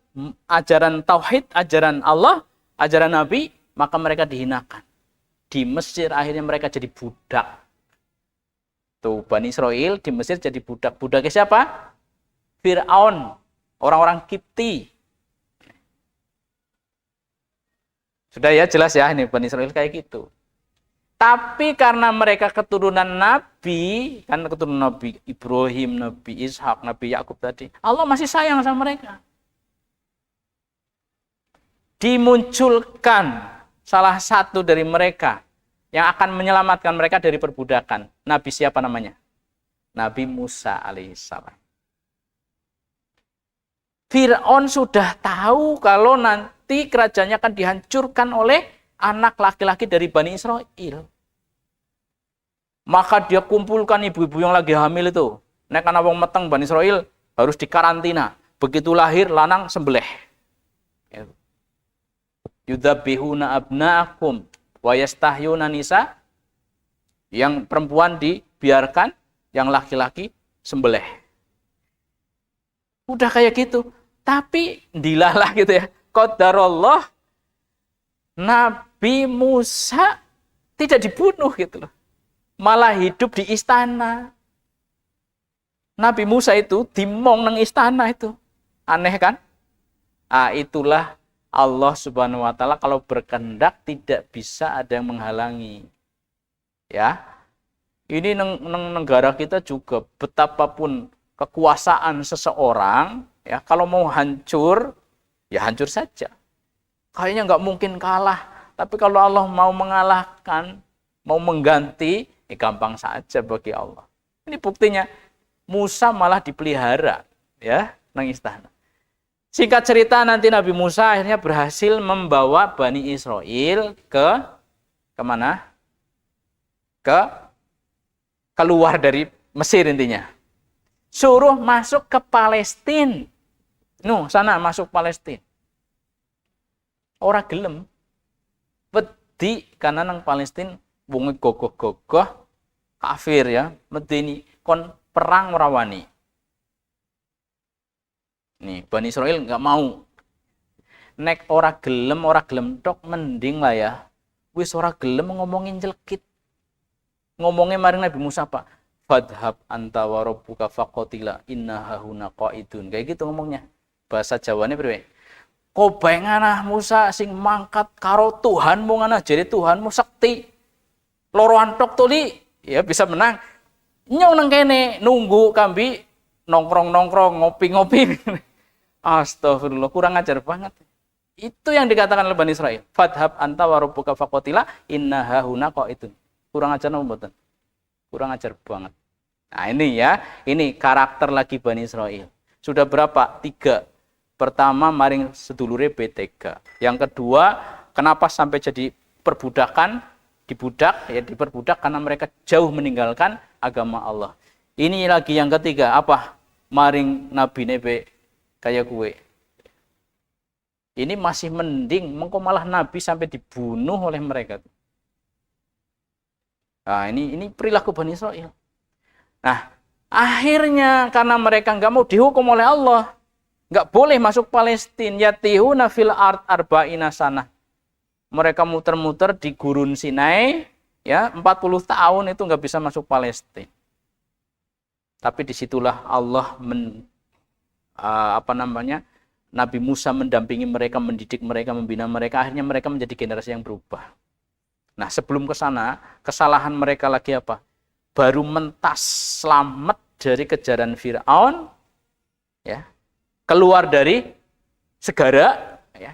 ajaran Tauhid, ajaran Allah, ajaran Nabi, maka mereka dihinakan. Di Mesir akhirnya mereka jadi budak. Tuh, Bani Israel di Mesir jadi budak. Budaknya siapa? Fir'aun, orang-orang Kipti. Sudah ya, jelas ya, ini Bani Israel kayak gitu. Tapi karena mereka keturunan Nabi, kan keturunan Nabi Ibrahim, Nabi Ishak, Nabi Yakub tadi, Allah masih sayang sama mereka. Dimunculkan salah satu dari mereka yang akan menyelamatkan mereka dari perbudakan. Nabi siapa namanya? Nabi Musa alaihissalam. Fir'aun sudah tahu kalau nanti kerajaannya akan dihancurkan oleh anak laki-laki dari Bani Israel. Maka dia kumpulkan ibu-ibu yang lagi hamil itu. Nek ana wong meteng Bani Israel harus dikarantina. Begitu lahir lanang sembelih. Yudzabihuna abna'akum wa yastahyuna nisa. Yang perempuan dibiarkan, yang laki-laki sembelih. Udah kayak gitu. Tapi dilalah gitu ya. Qadarullah Nabi Musa tidak dibunuh gitu loh. Malah hidup di istana. Nabi Musa itu dimong nang istana itu. Aneh kan? Itulah Allah Subhanahu wa taala kalau berkehendak tidak bisa ada yang menghalangi. Ya. Ini negara kita juga betapapun kekuasaan seseorang, ya kalau mau hancur, ya hancur saja. Kayaknya nggak mungkin kalah. Tapi kalau Allah mau mengalahkan, mau mengganti, gampang saja bagi Allah. Ini buktinya Musa malah dipelihara, ya, nang istana. Singkat cerita nanti Nabi Musa akhirnya berhasil membawa Bani Israel kemana? Keluar dari Mesir intinya. Suruh masuk ke Palestina. Sana masuk Palestina. Ora gelem. Wedi karena nang Palestina wong gogoh-gogoh kafir ya, medeni kon perang ora wani. Nih, Bani Israil nggak mau. Nek ora gelem tok mending lah ya. Wis ora gelem ngomongin jelekit. Ngomongnya maring Nabi Musa Pak. Fadhab anta wa rabbuka faqatila inna hahuna qaidun. Kayak gitu ngomongnya. Bahasa Jawane priwe? Kobeng anah Musa sing mangkat karo Tuhanmu ngana jadi Tuhanmu sakti. Loroan tok tuli ya bisa menang. Nyong nang kene nunggu kambi nongkrong ngopi-ngopi. Astagfirullah, kurang ajar banget. Itu yang dikatakan oleh Bani Israil. Fadhab anta wa rabbuka faqatila inna hahuna qaidun. Kurang ajar napa mboten? Kurang ajar banget. Nah ini ya, ini karakter lagi Bani Israil. Sudah berapa? 3. Pertama, maring sedulure B3. Yang kedua, kenapa sampai jadi perbudakan? Diperbudak karena mereka jauh meninggalkan agama Allah. Ini lagi yang ketiga, apa? Maring Nabi Nebe kayak gue. Ini masih mending, mengko malah Nabi sampai dibunuh oleh mereka. Nah, ini perilaku Bani Israil. Nah, akhirnya karena mereka nggak mau dihukum oleh Allah, nggak boleh masuk Palestina, yatihuna fil ard arba'ina sanah. Mereka muter-muter di gurun Sinai, ya 40 tahun itu nggak bisa masuk Palestina. Tapi disitulah Allah Nabi Musa mendampingi mereka, mendidik mereka, membina mereka, akhirnya mereka menjadi generasi yang berubah. Nah, sebelum ke sana, kesalahan mereka lagi apa? Baru mentas selamat dari kejaran Firaun, ya. Keluar dari segara, ya.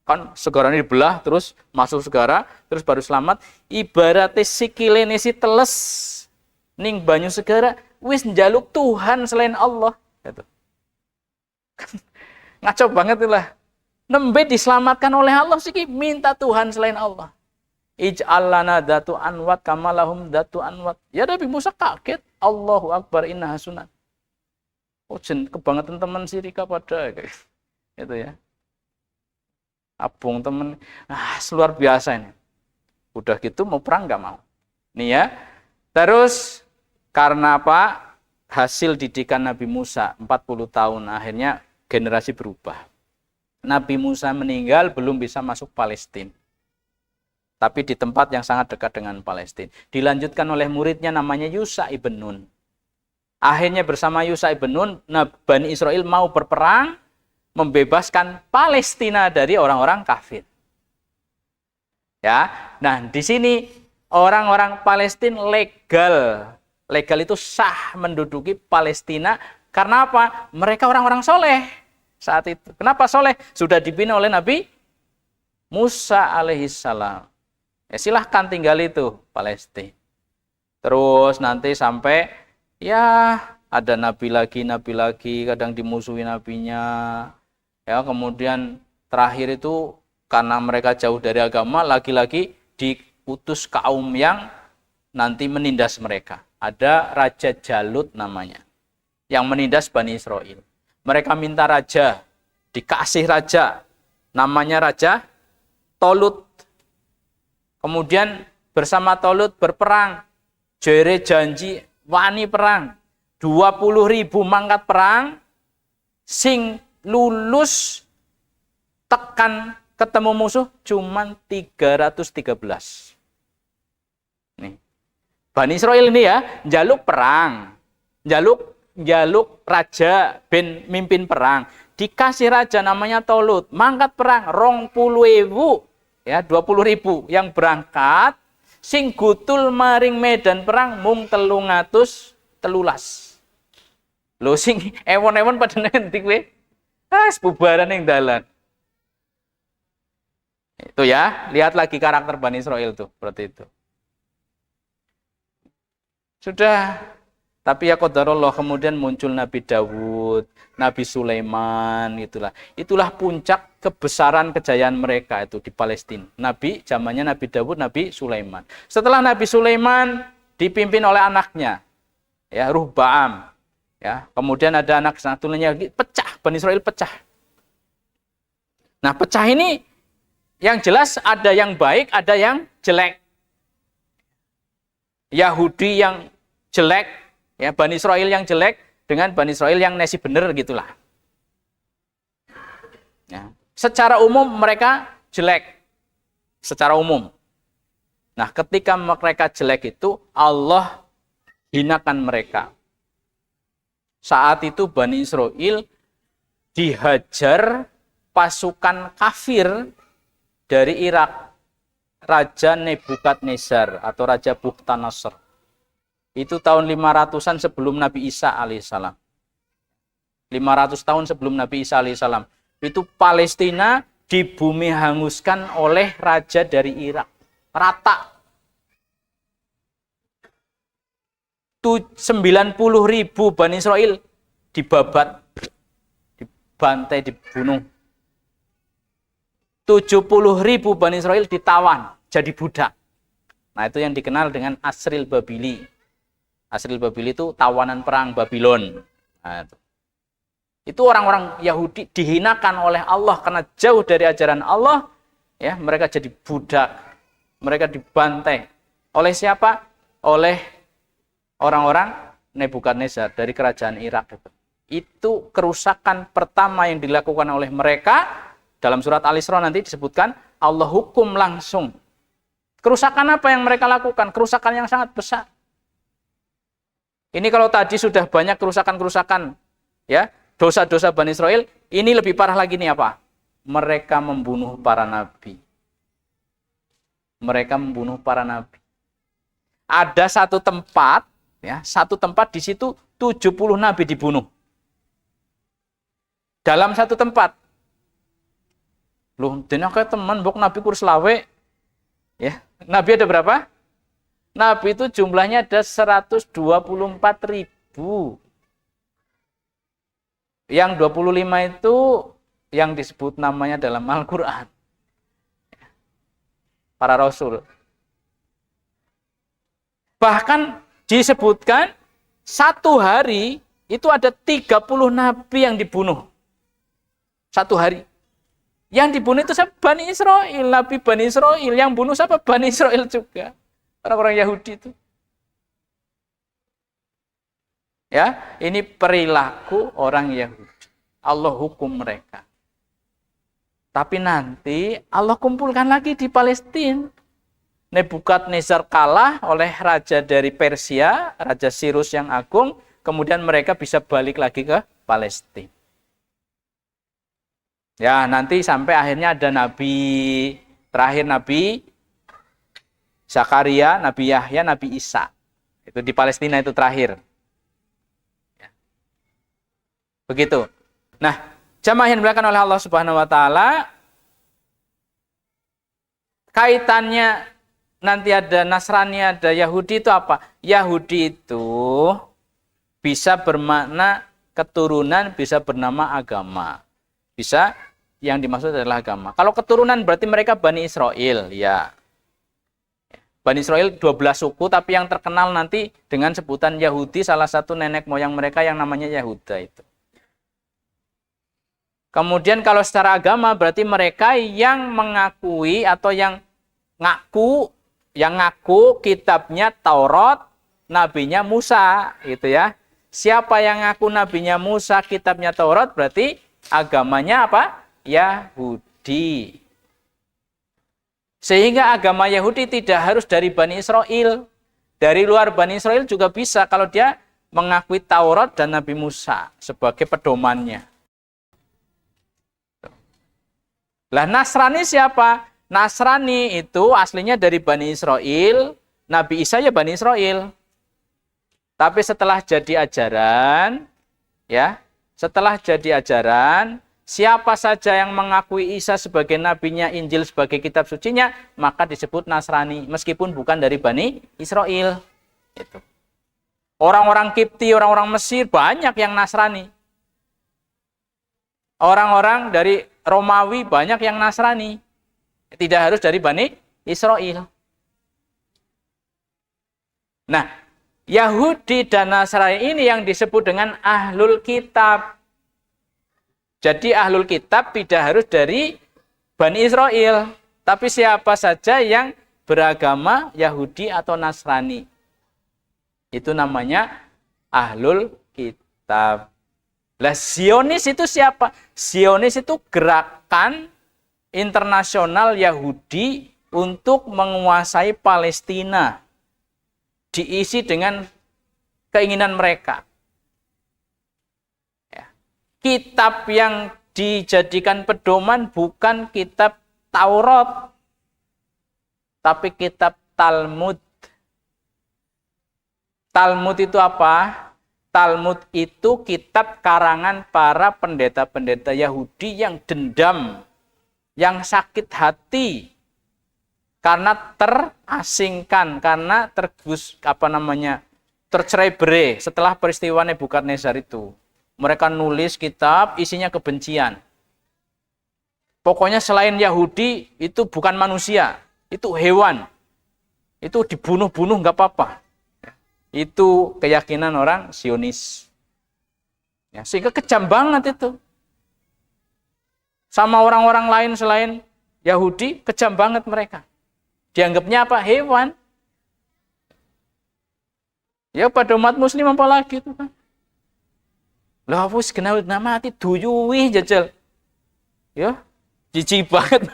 Kan segara ini dibelah, terus masuk segara, terus baru selamat. Ibaratnya sikile nisi teles ning banyu segara, wis njaluk Tuhan selain Allah, gitu. Ngaco banget itulah. Nembe diselamatkan oleh Allah sih minta Tuhan selain Allah. Ij'al lana datu anwat kamalahum datu anwat. Ya Nabi Musa kaget. Allahu Akbar inna hasunat. Oh kebangetan teman sirika pada kayak itu ya. Abung temen. Luar biasa ini. Udah gitu mau perang nggak mau. Nih ya. Terus karena apa? Hasil didikan Nabi Musa 40 tahun akhirnya generasi berubah. Nabi Musa meninggal belum bisa masuk Palestina. Tapi di tempat yang sangat dekat dengan Palestina. Dilanjutkan oleh muridnya namanya Yusha ibn Nun. Akhirnya bersama Yusha ibn Nun, Bani Israel mau berperang, membebaskan Palestina dari orang-orang kafir. Ya, nah di sini orang-orang Palestina legal. Legal itu sah menduduki Palestina. Karena apa? Mereka orang-orang soleh. Saat itu. Kenapa soleh? Sudah dibina oleh Nabi Musa alaihissalam. Ya silahkan tinggal itu Palestina. Terus nanti sampai ya ada nabi lagi, kadang dimusuhi nabinya. Ya kemudian terakhir itu karena mereka jauh dari agama, lagi-lagi diutus kaum yang nanti menindas mereka. Ada Raja Jalut namanya, yang menindas Bani Israel. Mereka minta raja, dikasih raja, namanya Raja Tolut. Kemudian bersama Tolut berperang, jere janji wani perang, 20.000 mangkat perang, sing lulus tekan ketemu musuh cuman 313. Nih. Bani Israel ini ya, njaluk perang, njaluk njaluk raja ben mimpin perang. Dikasih raja namanya Tolut, mangkat perang 20.000 ya 20.000 yang berangkat, sing gutul maring medan perang mung 313. Lho sing ewon-ewon pada nanti kowe. Bubaran ning dalan. Itu ya, lihat lagi karakter Bani Israil tuh, seperti itu. Sudah, tapi ya qadarullah kemudian muncul Nabi Dawud, Nabi Sulaiman, itulah puncak kebesaran kejayaan mereka itu di Palestina. Zamannya Nabi Dawud, Nabi Sulaiman. Setelah Nabi Sulaiman dipimpin oleh anaknya, ya Ruhbaam, ya. Kemudian ada anak satunya lagi, pecah, Bani Israil pecah. Nah, pecah ini yang jelas ada yang baik, ada yang jelek. Yahudi yang jelek, ya Bani Israil yang jelek dengan Bani Israil yang nasi bener gitulah. Ya. Secara umum mereka jelek, secara umum. Nah, ketika mereka jelek itu Allah hinakan mereka. Saat itu Bani Israil dihajar pasukan kafir dari Irak. Raja Nebukadnezar atau Raja Bukhtanasar. Itu tahun 500-an sebelum Nabi Isa alaihissalam. 500 tahun sebelum Nabi Isa alaihissalam. Itu Palestina di bumi hanguskan oleh raja dari Irak. Rata. 90.000 Bani Israil dibabat, dibantai, dibunuh. 70.000 Bani Israil ditawan jadi budak. Nah, itu yang dikenal dengan Asril Babili. Asril Babili itu tawanan perang Babylon. Nah, itu orang-orang Yahudi dihinakan oleh Allah karena jauh dari ajaran Allah, ya, mereka jadi budak. Mereka dibantai. Oleh siapa? Oleh orang-orang Nebukadnezar dari kerajaan Irak. Itu kerusakan pertama yang dilakukan oleh mereka. Dalam surat Al-Isra nanti disebutkan Allah hukum langsung. Kerusakan apa yang mereka lakukan? Kerusakan yang sangat besar. Ini kalau tadi sudah banyak kerusakan-kerusakan, ya, dosa-dosa Bani Israil, ini lebih parah lagi nih apa? Mereka membunuh para nabi. Mereka membunuh para nabi. Ada satu tempat, ya, satu tempat di situ 70 nabi dibunuh. Dalam satu tempat. Loh, dene akeh teman mbok nabi kur selawe. Ya, nabi ada berapa? Nabi itu jumlahnya ada 124.000. Yang 25 itu yang disebut namanya dalam Al-Qur'an. Para rasul. Bahkan disebutkan satu hari itu ada 30 nabi yang dibunuh. Satu hari. Yang dibunuh itu siapa? Bani Israil, Nabi Bani Israil. Yang bunuh siapa? Bani Israil juga. Orang-orang Yahudi itu. Ya, ini perilaku orang Yahudi. Allah hukum mereka. Tapi nanti Allah kumpulkan lagi di Palestina. Nebukadnezar kalah oleh raja dari Persia, Raja Cyrus yang agung. Kemudian mereka bisa balik lagi ke Palestina. Ya, nanti sampai akhirnya ada nabi terakhir, Nabi Zakaria, Nabi Yahya, Nabi Isa. Itu di Palestina itu terakhir. Ya. Begitu. Nah, jamaah yang dimuliakan oleh Allah Subhanahu wa taala, kaitannya nanti ada Nasrani, ada Yahudi itu apa? Yahudi itu bisa bermakna keturunan, bisa bernama agama. Bisa, yang dimaksud adalah agama. Kalau keturunan berarti mereka Bani Israil, ya. Bani Israil 12 suku, tapi yang terkenal nanti dengan sebutan Yahudi, salah satu nenek moyang mereka yang namanya Yahuda itu. Kemudian kalau secara agama berarti mereka yang mengakui atau yang ngaku kitabnya Taurat, nabinya Musa, gitu ya. Siapa yang ngaku nabinya Musa, kitabnya Taurat, berarti agamanya apa? Yahudi. Sehingga agama Yahudi tidak harus dari Bani Israil. Dari luar Bani Israil juga bisa. Kalau dia mengakui Taurat dan Nabi Musa sebagai pedomannya. Lah Nasrani siapa? Nasrani itu aslinya dari Bani Israel, Nabi Isa ya Bani Israel. Tapi setelah jadi ajaran, ya, setelah jadi ajaran, siapa saja yang mengakui Isa sebagai nabinya, Injil sebagai kitab sucinya, maka disebut Nasrani, meskipun bukan dari Bani Israel. Itu. Orang-orang Kipti, orang-orang Mesir, banyak yang Nasrani. Orang-orang dari Romawi, banyak yang Nasrani. Tidak harus dari Bani Israel. Nah, Yahudi dan Nasrani ini yang disebut dengan Ahlul Kitab. Jadi Ahlul Kitab tidak harus dari Bani Israel. Tapi siapa saja yang beragama Yahudi atau Nasrani. Itu namanya Ahlul Kitab. Lah Zionis itu siapa? Zionis itu gerakan internasional Yahudi untuk menguasai Palestina. Diisi dengan keinginan mereka. Ya. Kitab yang dijadikan pedoman bukan kitab Taurat, tapi kitab Talmud. Talmud itu apa? Talmud itu kitab karangan para pendeta-pendeta Yahudi yang dendam, yang sakit hati karena terasingkan, karena tercerai-berai setelah peristiwa Nebukadnezar itu. Mereka nulis kitab isinya kebencian. Pokoknya selain Yahudi itu bukan manusia, itu hewan. Itu dibunuh-bunuh nggak apa-apa. Itu keyakinan orang Zionis. Ya, sehingga kejam banget itu. Sama orang-orang lain selain Yahudi, kejam banget mereka. Dianggapnya apa? Hewan. Ya pada umat muslim apa lagi itu kan. Lah wis kena mati duyuwi jajal. Ya, jijik banget.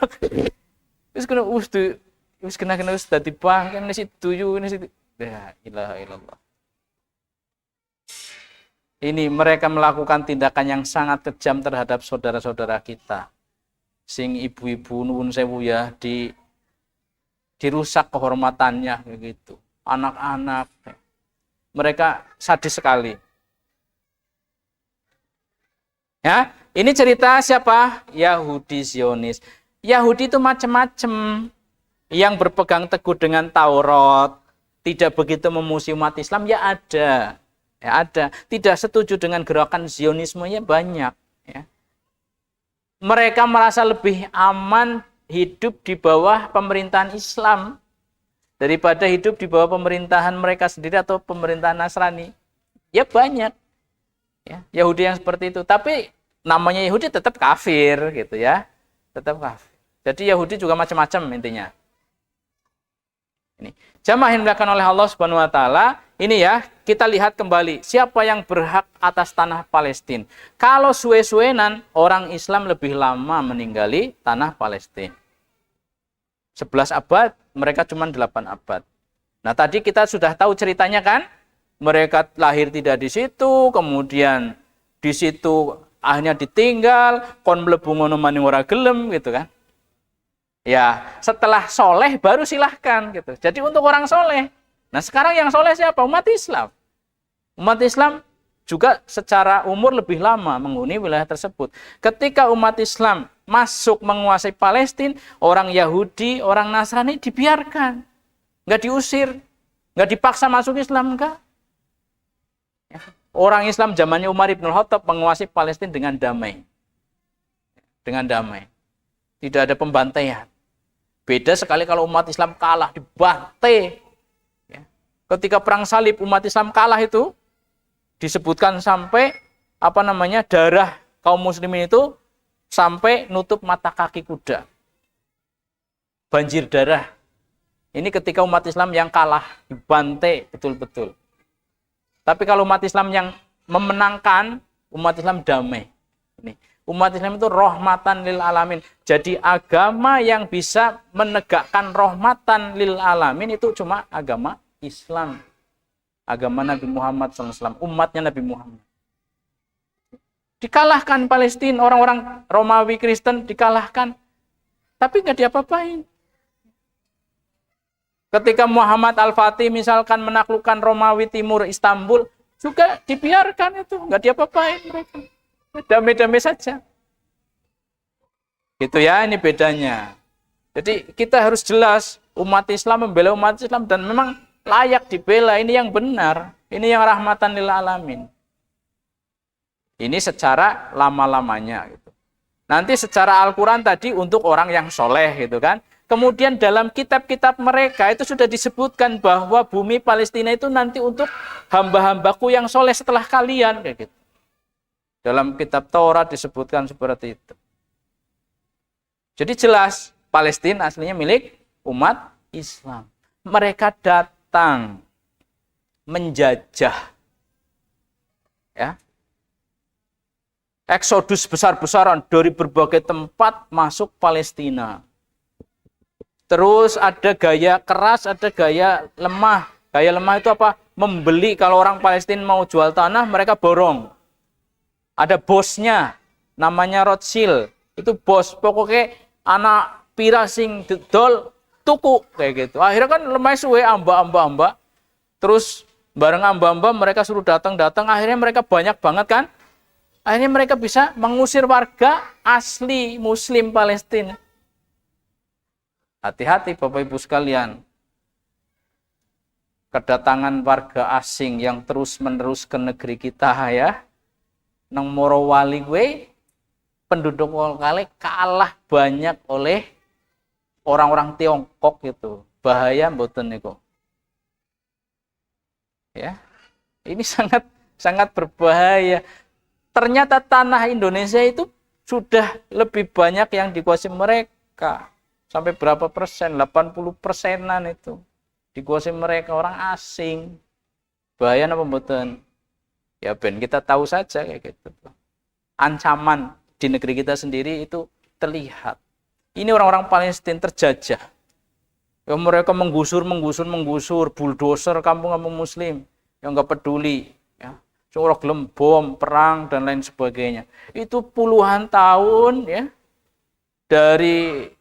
Wis kena wis dadi bangken nasi duyu nasi. La ilaha illallah. Ini mereka melakukan tindakan yang sangat kejam terhadap saudara-saudara kita. Sing ibu-ibu nuwun sewu ya dirusak kehormatannya begitu. Anak-anak mereka sadis sekali. Ya, ini cerita siapa? Yahudi Zionis. Yahudi itu macam-macam. Yang berpegang teguh dengan Taurat, tidak begitu memusuhi umat Islam, ya ada. Ya ada. Tidak setuju dengan gerakan Zionisme ya banyak. Ya. Mereka merasa lebih aman hidup di bawah pemerintahan Islam daripada hidup di bawah pemerintahan mereka sendiri atau pemerintahan Nasrani. Ya banyak. Ya, Yahudi yang seperti itu. Tapi namanya Yahudi tetap kafir gitu ya. Tetap kafir. Jadi Yahudi juga macam-macam intinya. Ini jamaah yang dimuliakan oleh Allah Subhanahu wa taala, ini ya, kita lihat kembali siapa yang berhak atas tanah Palestina. Kalau suwe-suwenan, orang Islam lebih lama meninggali tanah Palestina. 11 abad, mereka cuma 8 abad. Nah, tadi kita sudah tahu ceritanya kan? Mereka lahir tidak di situ, kemudian di situ akhirnya ditinggal, kon mlebu ngono maning ora gelem gitu kan. Ya, setelah soleh baru silahkan gitu. Jadi untuk orang soleh. Nah sekarang yang soleh siapa? Umat Islam. Umat Islam juga secara umur lebih lama menghuni wilayah tersebut. Ketika umat Islam masuk menguasai Palestina, orang Yahudi, orang Nasrani dibiarkan. Nggak diusir. Nggak dipaksa masuk Islam, enggak. Ya. Orang Islam zamannya Umar ibn Khattab menguasai Palestina dengan damai. Dengan damai. Tidak ada pembantaian. Beda sekali kalau umat Islam kalah, dibantai. Ya. Ketika perang salib umat Islam kalah itu, disebutkan sampai darah kaum muslimin itu sampai nutup mata kaki kuda. Banjir darah. Ini ketika umat Islam yang kalah, dibantai betul-betul. Tapi kalau umat Islam yang memenangkan, umat Islam damai. Ini. Umat Islam itu rahmatan lil alamin. Jadi agama yang bisa menegakkan rahmatan lil alamin itu cuma agama Islam. agama Nabi Muhammad SAW, umatnya Nabi Muhammad. Dikalahkan Palestina, orang-orang Romawi Kristen dikalahkan, tapi nggak diapa-apain. Ketika Muhammad Al-Fatih misalkan menaklukkan Romawi Timur Istanbul, juga dibiarkan itu, nggak diapa-apain mereka. Damai-damai saja. Gitu ya, ini bedanya. Jadi kita harus jelas, umat Islam membela umat Islam, dan memang layak dibela, ini yang benar. Ini yang rahmatan lil alamin. Ini secara lama-lamanya gitu. Nanti secara Al-Quran tadi untuk orang yang soleh gitu kan. Kemudian dalam kitab-kitab mereka itu sudah disebutkan bahwa bumi Palestina itu nanti untuk hamba-hambaku yang soleh setelah kalian kayak gitu. Dalam kitab Taurat disebutkan seperti itu. Jadi jelas Palestina aslinya milik umat Islam. Mereka datang menjajah, ya, eksodus besar-besaran dari berbagai tempat masuk Palestina. Terus ada gaya keras, ada gaya lemah. Gaya lemah itu apa? Membeli, kalau orang Palestina mau jual tanah, mereka borong. Ada bosnya, namanya Rothschild. Itu bos, pokoknya anak pira sing didol tuku kayak gitu. Akhirnya kan lemah suwe amba. Terus bareng amba mereka suruh datang, akhirnya mereka banyak banget kan? Akhirnya mereka bisa mengusir warga asli Muslim Palestina. Hati-hati Bapak Ibu sekalian. Kedatangan warga asing yang terus-menerus ke negeri kita ya. Nang Morowali gue, penduduk lokal kalah banyak oleh orang-orang Tiongkok itu. Bahaya mboten niku. Ya. Ini sangat berbahaya. Ternyata tanah Indonesia itu sudah lebih banyak yang dikuasai mereka. Sampai berapa persen? 80%-an itu dikuasai mereka, orang asing. Bahaya apa mboten? Ya ben kita tahu saja kayak gitu. Ancaman di negeri kita sendiri itu terlihat. Ini orang-orang Palestina terjajah. Ya, mereka menggusur, bulldozer kampung-kampung Muslim yang nggak peduli. Curah gelem bom, perang, dan lain sebagainya. Itu puluhan tahun ya. Dari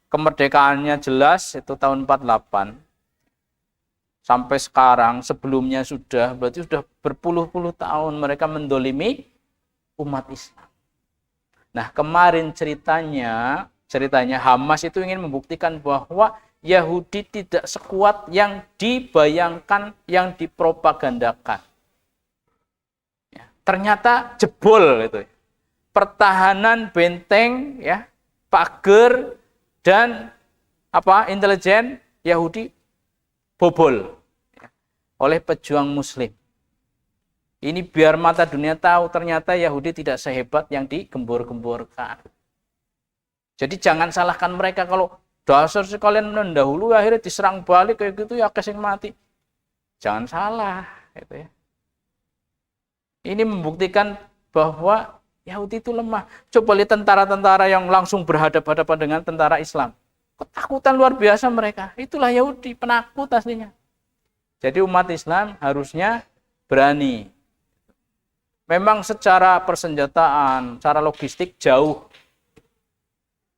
kemerdekaannya jelas, itu tahun 48. Sampai sekarang, sebelumnya berarti sudah berpuluh-puluh tahun mereka mendolimi umat Islam. Nah, kemarin ceritanya Hamas itu ingin membuktikan bahwa Yahudi tidak sekuat yang dibayangkan, yang dipropagandakan. Ternyata jebol itu. Pertahanan benteng ya, pagar dan intelijen Yahudi bobol ya, oleh pejuang Muslim. Ini biar mata dunia tahu ternyata Yahudi tidak sehebat yang digembor-gemborkan. Jadi jangan salahkan mereka kalau dasar sekalian mendahului akhirnya diserang balik kayak gitu ya kesing mati. Jangan salah gitu ya. Ini membuktikan bahwa Yahudi itu lemah. Coba lihat tentara-tentara yang langsung berhadapan-hadapan dengan tentara Islam. Ketakutan luar biasa mereka. Itulah Yahudi, penakut aslinya. Jadi umat Islam harusnya berani. Memang secara persenjataan, secara logistik jauh.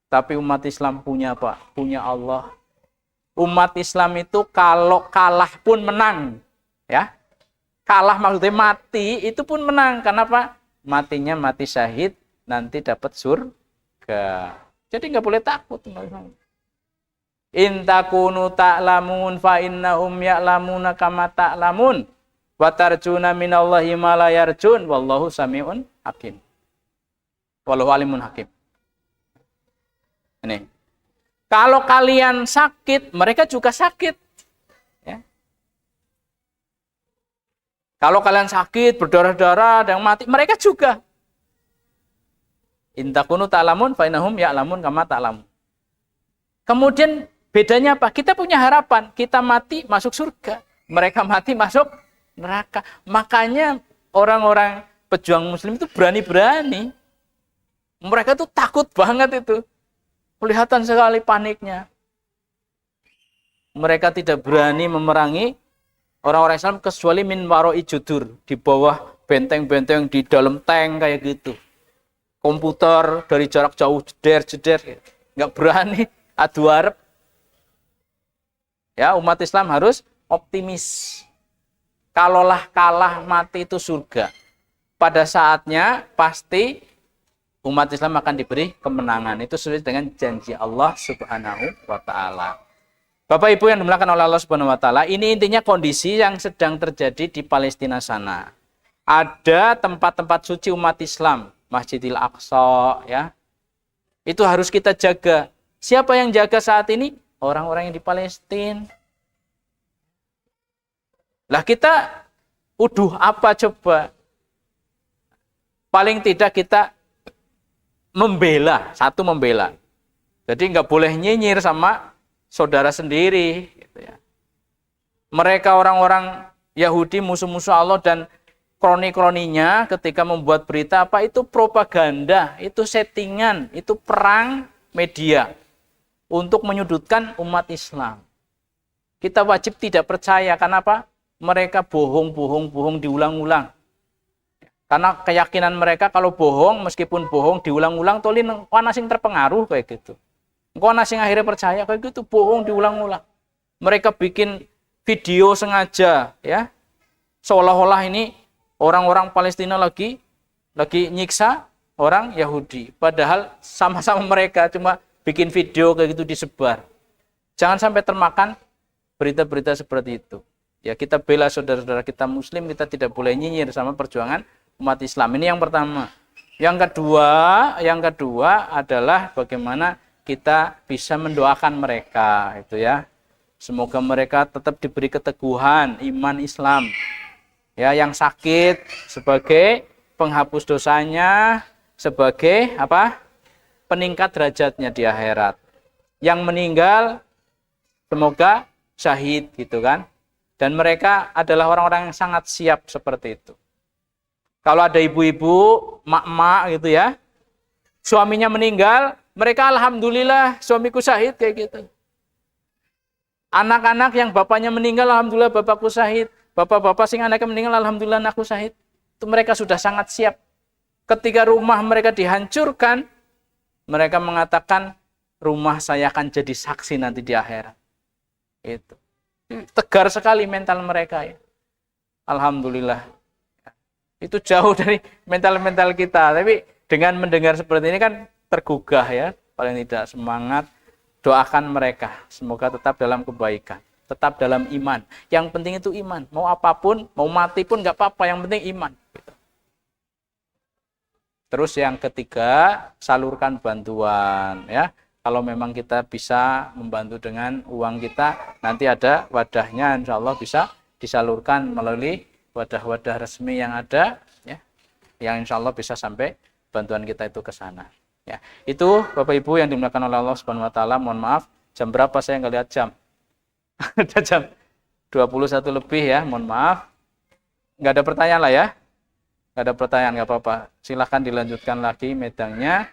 Tapi umat Islam punya apa? Punya Allah. Umat Islam itu kalau kalah pun menang. Ya. Kalah maksudnya mati, itu pun menang. Kenapa? Matinya mati syahid, nanti dapat surga. Jadi nggak boleh takut. In takunu ta'lamun fa innahum ya'lamuna kama ta'lamun wa tarjuna minallahi ma la yarjun wallahu samiun hakim. Wallahu alimun hakim. Ini. Kalau kalian sakit, mereka juga sakit. Kalau kalian sakit, berdarah-darah, ada yang mati, mereka juga. In takunu ta'lamun fa innahum ya'lamun kama ta'lamun. Kemudian bedanya apa? Kita punya harapan, kita mati masuk surga, mereka mati masuk neraka. Makanya orang-orang pejuang Muslim itu berani-berani. Mereka tuh takut banget itu. Kelihatan sekali paniknya. Mereka tidak berani memerangi orang-orang Islam kecuali min waroi judur, di bawah benteng-benteng di dalam tank kayak gitu. Komputer dari jarak jauh jeder, nggak berani adu arep. Ya, umat Islam harus optimis. Kalaulah kalah mati itu surga. Pada saatnya pasti umat Islam akan diberi kemenangan. Itu sesuai dengan janji Allah Subhanahu wa taala. Bapak Ibu yang dimuliakan oleh Allah Subhanahu wa taala, ini intinya kondisi yang sedang terjadi di Palestina sana. Ada tempat-tempat suci umat Islam, Masjidil Aqsa, ya. Itu harus kita jaga. Siapa yang jaga saat ini? Orang-orang yang di Palestina. Lah kita uduh apa coba? Paling tidak kita membela, satu membela. Jadi nggak boleh nyinyir sama saudara sendiri. Gitu ya. Mereka orang-orang Yahudi musuh-musuh Allah dan kroni-kroninya ketika membuat berita apa itu propaganda, itu settingan, itu perang media untuk menyudutkan umat Islam. Kita wajib tidak percaya, karena apa? Mereka bohong diulang-ulang. Karena keyakinan mereka kalau bohong, meskipun bohong diulang-ulang, tolin ana sing terpengaruh kayak gitu. Engko ana sing akhirnya percaya kayak gitu, bohong diulang-ulang. Mereka bikin video sengaja, ya. Seolah-olah ini orang-orang Palestina lagi nyiksa orang Yahudi. Padahal sama-sama mereka cuma bikin video kayak gitu disebar. Jangan sampai termakan berita-berita seperti itu. Ya, kita bela saudara-saudara kita Muslim, kita tidak boleh nyinyir sama perjuangan umat Islam. Ini yang pertama. Yang kedua adalah bagaimana kita bisa mendoakan mereka, itu ya. Semoga mereka tetap diberi keteguhan iman Islam. Ya, yang sakit sebagai penghapus dosanya, sebagai apa? Peningkat derajatnya di akhirat. Yang meninggal semoga syahid, gitu kan. Dan mereka adalah orang-orang yang sangat siap seperti itu. Kalau ada ibu-ibu, mak-mak gitu ya, suaminya meninggal, mereka alhamdulillah suamiku syahid kayak gitu. Anak-anak yang bapaknya meninggal, alhamdulillah bapakku syahid. Bapak-bapak sing anaknya meninggal, alhamdulillah anakku syahid. Itu mereka sudah sangat siap. Ketika rumah mereka dihancurkan, mereka mengatakan rumah saya akan jadi saksi nanti di akhirat. Itu. Tegar sekali mental mereka ya. Alhamdulillah. Itu jauh dari mental-mental kita. Tapi dengan mendengar seperti ini kan tergugah ya. Paling tidak semangat. Doakan mereka. Semoga tetap dalam kebaikan. Tetap dalam iman. Yang penting itu iman. Mau apapun, mau mati pun gak apa-apa. Yang penting iman. Terus yang ketiga, salurkan bantuan ya. Kalau memang kita bisa membantu dengan uang kita, nanti ada wadahnya, insya Allah bisa disalurkan melalui wadah-wadah resmi yang ada, ya, yang insya Allah bisa sampai bantuan kita itu ke sana. Ya, itu Bapak Ibu yang dimuliakan oleh Allah Subhanahu Wa Taala. Mohon maaf, jam berapa saya nggak lihat jam? Ada jam 21 lebih ya. Mohon maaf. Nggak ada pertanyaan lah ya. Nggak ada pertanyaan, nggak apa-apa. Silahkan dilanjutkan lagi medangnya.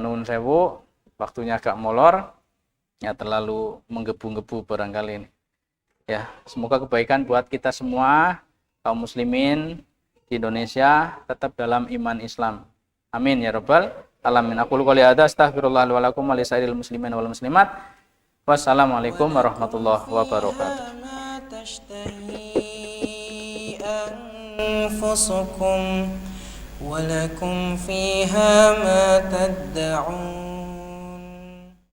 Nuhun sewu. Waktunya agak molor, ya terlalu menggebu-gebu barangkali ini. Ya, semoga kebaikan buat kita semua, kaum muslimin di Indonesia, tetap dalam iman Islam. Amin ya rabbal alamin. Aku qouli hadza astaghfirullah li wa lakum wa lisairil muslimin wal muslimat. Wassalamualaikum warahmatullahi wabarakatuh. ولكم فيها ما تدعون